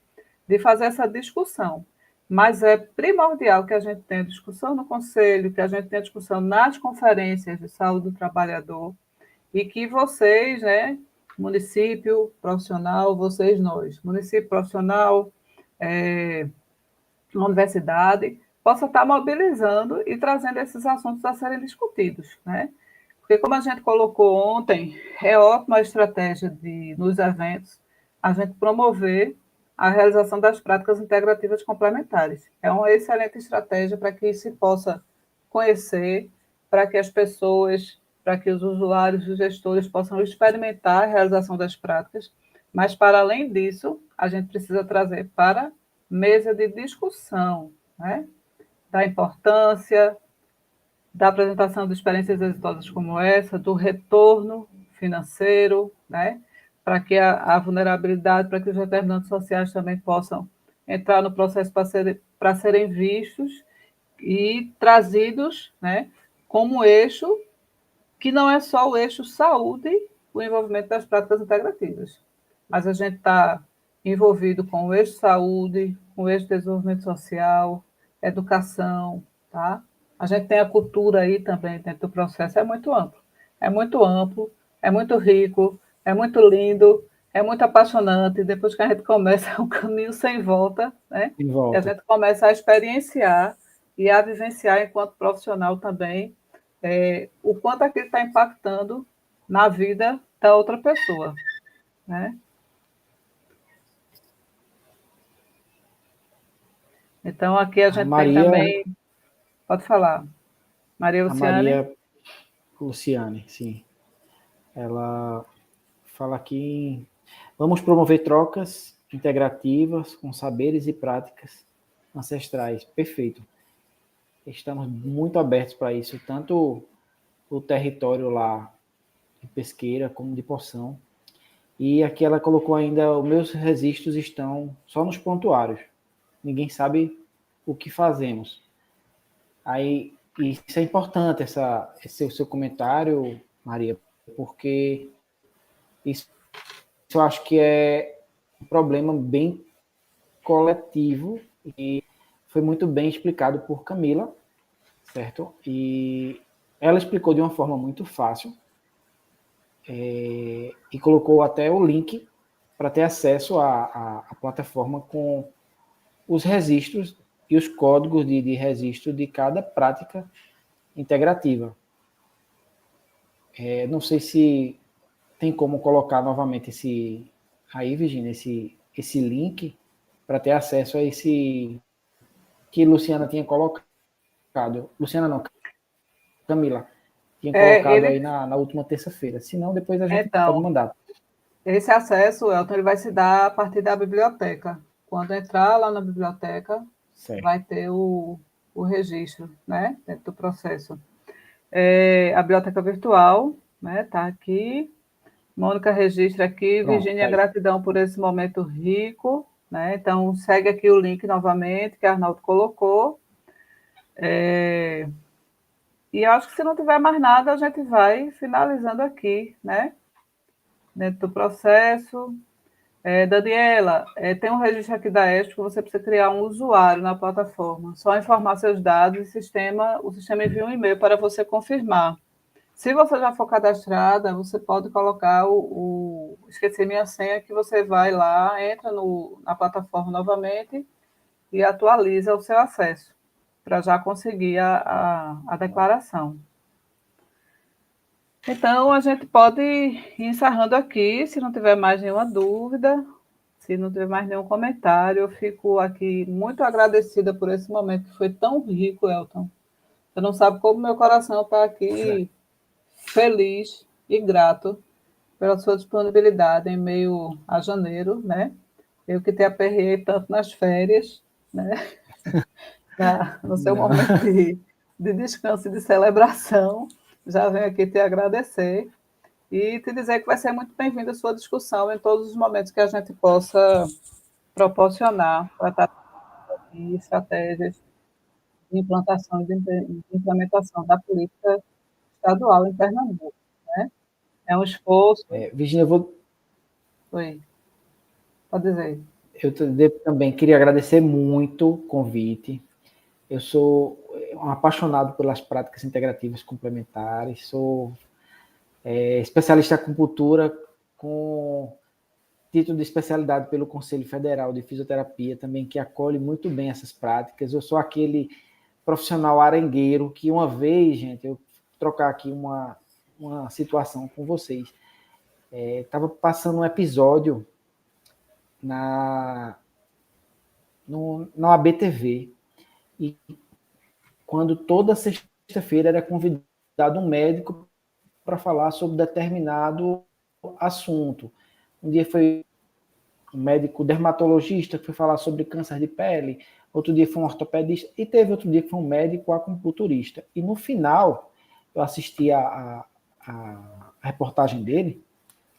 de fazer essa discussão. Mas é primordial que a gente tenha discussão no conselho, que a gente tenha discussão nas conferências de saúde do trabalhador, e que vocês, né, município profissional, vocês nós, município profissional, universidade, possa estar mobilizando e trazendo esses assuntos a serem discutidos, né? Porque, como a gente colocou ontem, é ótima a estratégia nos eventos, a gente promover a realização das práticas integrativas complementares. É uma excelente estratégia para que se possa conhecer, para que as pessoas, para que os usuários, os gestores possam experimentar a realização das práticas, mas, para além disso, a gente precisa trazer para mesa de discussão, né? Da importância da apresentação de experiências exitosas como essa, do retorno financeiro, né? Para que a vulnerabilidade, para que os determinantes sociais também possam entrar no processo para serem vistos e trazidos, né, como eixo, que não é só o eixo saúde, o envolvimento das práticas integrativas, mas a gente está envolvido com o eixo saúde, com o eixo desenvolvimento social, educação, tá? A gente tem a cultura aí também dentro do processo, é muito amplo, é muito rico, é muito lindo, é muito apaixonante. Depois que a gente começa, é um caminho sem volta, né? Em E a volta. gente começa a experienciar e a vivenciar enquanto profissional também o quanto aquilo está impactando na vida da outra pessoa, né? Então, aqui a A gente tem Maria, também, pode falar, Maria a Luciane. Maria Luciane, sim. Ela fala aqui: vamos promover trocas integrativas com saberes e práticas ancestrais. Perfeito. Estamos muito abertos para isso, tanto o território lá de Pesqueira como de Poção. E aqui ela colocou ainda, os meus registros estão só nos prontuários. Ninguém sabe o que fazemos. Aí, isso é importante, esse seu comentário, Maria, porque isso eu acho que é um problema bem coletivo e foi muito bem explicado por Camila, certo? E ela explicou de uma forma muito fácil e colocou até o link para ter acesso à plataforma com os registros e os códigos de registro de cada prática integrativa. Não sei se tem como colocar novamente aí, Virginia, esse link para ter acesso a esse que Luciana tinha colocado. Luciana não, Camila tinha colocado aí na última terça-feira. Se não, depois a gente pode mandar. Esse acesso, Elton, ele vai se dar a partir da biblioteca. Quando entrar lá na biblioteca, certo, vai ter o registro, né, dentro do processo. A biblioteca virtual, né, está aqui. Mônica registra aqui. Pronto, Virginia, gratidão por esse momento rico, né? Então, segue aqui o link novamente, que a Arnaldo colocou. E acho que se não tiver mais nada, a gente vai finalizando aqui, né? Dentro do processo. Daniela, tem um registro aqui da ESP que você precisa criar um usuário na plataforma. Só informar seus dados e o sistema envia um e-mail para você confirmar. Se você já for cadastrada, você pode colocar esquecer minha senha, que você vai lá, entra na plataforma novamente e atualiza o seu acesso, para já conseguir a declaração. Então, a gente pode ir encerrando aqui, se não tiver mais nenhuma dúvida, se não tiver mais nenhum comentário. Eu fico aqui muito agradecida por esse momento, que foi tão rico, Elton. Você não sabe como meu coração está aqui feliz e grato pela sua disponibilidade em meio a janeiro, né? Eu que te aperrei tanto nas férias, né? No seu momento de descanso e de celebração, já venho aqui te agradecer e te dizer que vai ser muito bem-vinda a sua discussão em todos os momentos que a gente possa proporcionar para estar estratégias de implantação e de implementação da política estadual em Pernambuco, né? É um esforço. Virginia, eu vou... Oi, pode dizer. Eu também queria agradecer muito o convite. Eu sou um apaixonado pelas práticas integrativas complementares, sou especialista em acupuntura com título de especialidade pelo Conselho Federal de Fisioterapia também, que acolhe muito bem essas práticas. Eu sou aquele profissional arengueiro que uma vez, gente, eu vou trocar aqui uma situação com vocês. Estava passando um episódio na ABTV, e quando toda sexta-feira era convidado um médico para falar sobre determinado assunto. Um dia foi um médico dermatologista que foi falar sobre câncer de pele, outro dia foi um ortopedista, e teve outro dia que foi um médico acupunturista. E no final, eu assisti a reportagem dele,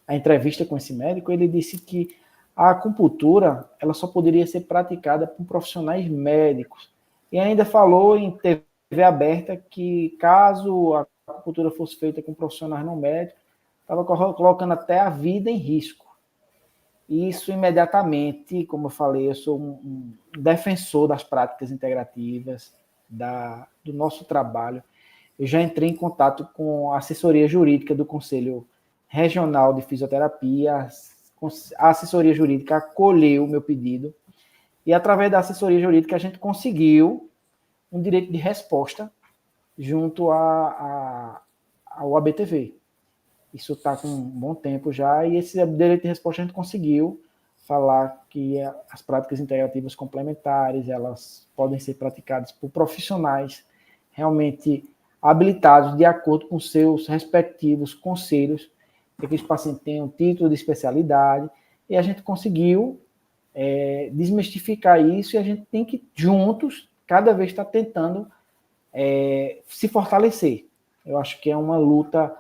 a entrevista com esse médico, ele disse que a acupuntura ela só poderia ser praticada por profissionais médicos. E ainda falou em TV aberta que caso a acupuntura fosse feita com profissionais não médicos, estava colocando até a vida em risco. Isso imediatamente, como eu falei, eu sou um defensor das práticas integrativas, do nosso trabalho. Eu já entrei em contato com a assessoria jurídica do Conselho Regional de Fisioterapia. A assessoria jurídica acolheu o meu pedido e, através da assessoria jurídica, a gente conseguiu um direito de resposta junto ao ABTV. Isso está com um bom tempo já, e esse direito de resposta a gente conseguiu falar que as práticas integrativas complementares, elas podem ser praticadas por profissionais realmente habilitados de acordo com seus respectivos conselhos, que aqueles pacientes tenham título de especialidade, e a gente conseguiu desmistificar isso, e a gente tem que, juntos, cada vez estar tentando se fortalecer. Eu acho que é uma luta.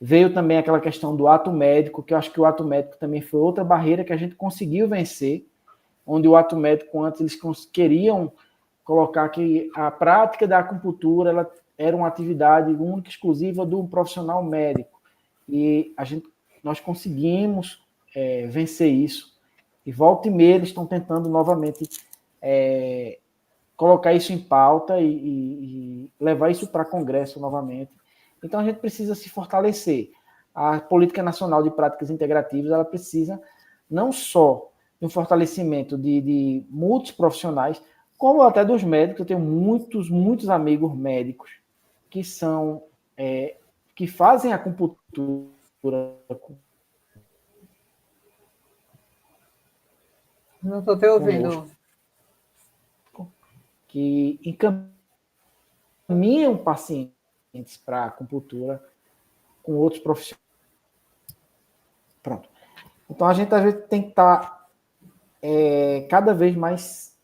Veio também aquela questão do ato médico, que eu acho que o ato médico também foi outra barreira que a gente conseguiu vencer, onde o ato médico, antes, eles queriam colocar que a prática da acupuntura ela era uma atividade única, exclusiva do profissional médico. E nós conseguimos vencer isso. E volta e meia eles estão tentando novamente colocar isso em pauta e levar isso para Congresso novamente. Então a gente precisa se fortalecer. A Política Nacional de Práticas Integrativas ela precisa não só de um fortalecimento de muitos profissionais, como até dos médicos. Eu tenho muitos amigos médicos que são que fazem acupuntura. Não estou te ouvindo. Conosco, que encaminham pacientes para acupuntura com outros profissionais. Pronto. Então a gente às vezes tem que estar cada vez mais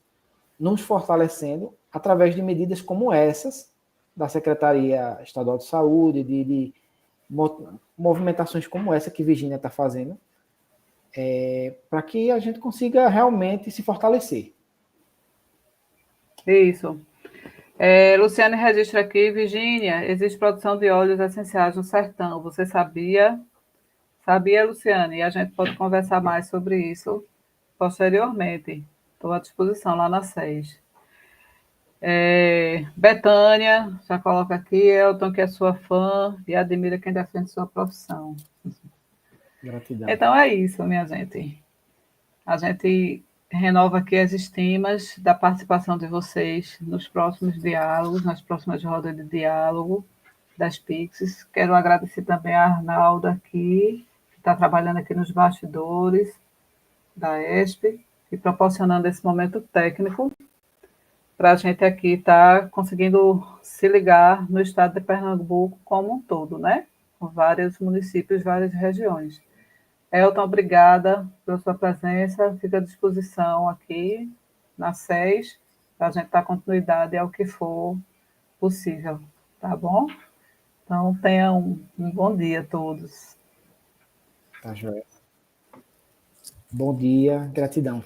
nos fortalecendo através de medidas como essas da Secretaria Estadual de Saúde, de movimentações como essa que Virginia está fazendo, para que a gente consiga realmente se fortalecer. Isso. Luciane registra aqui, Virgínia, existe produção de óleos essenciais no sertão. Você sabia? Sabia, Luciane? E a gente pode conversar mais sobre isso posteriormente. Estou à disposição lá na SES. Betânia, já coloca aqui, Elton, que é sua fã e admira quem defende sua profissão. Gratidão. Então é isso, minha gente. A gente renova aqui as estimas da participação de vocês nos próximos diálogos, nas próximas rodas de diálogo das Pixies. Quero agradecer também a Arnalda aqui, que está trabalhando aqui nos bastidores da ESP e proporcionando esse momento técnico para a gente aqui estar conseguindo se ligar no estado de Pernambuco como um todo, né? Com vários municípios, várias regiões. Elton, obrigada pela sua presença. Fica à disposição aqui na SES para a gente dar continuidade ao que for possível, tá bom? Então, tenham um bom dia a todos. Tá joia. Bom dia, gratidão.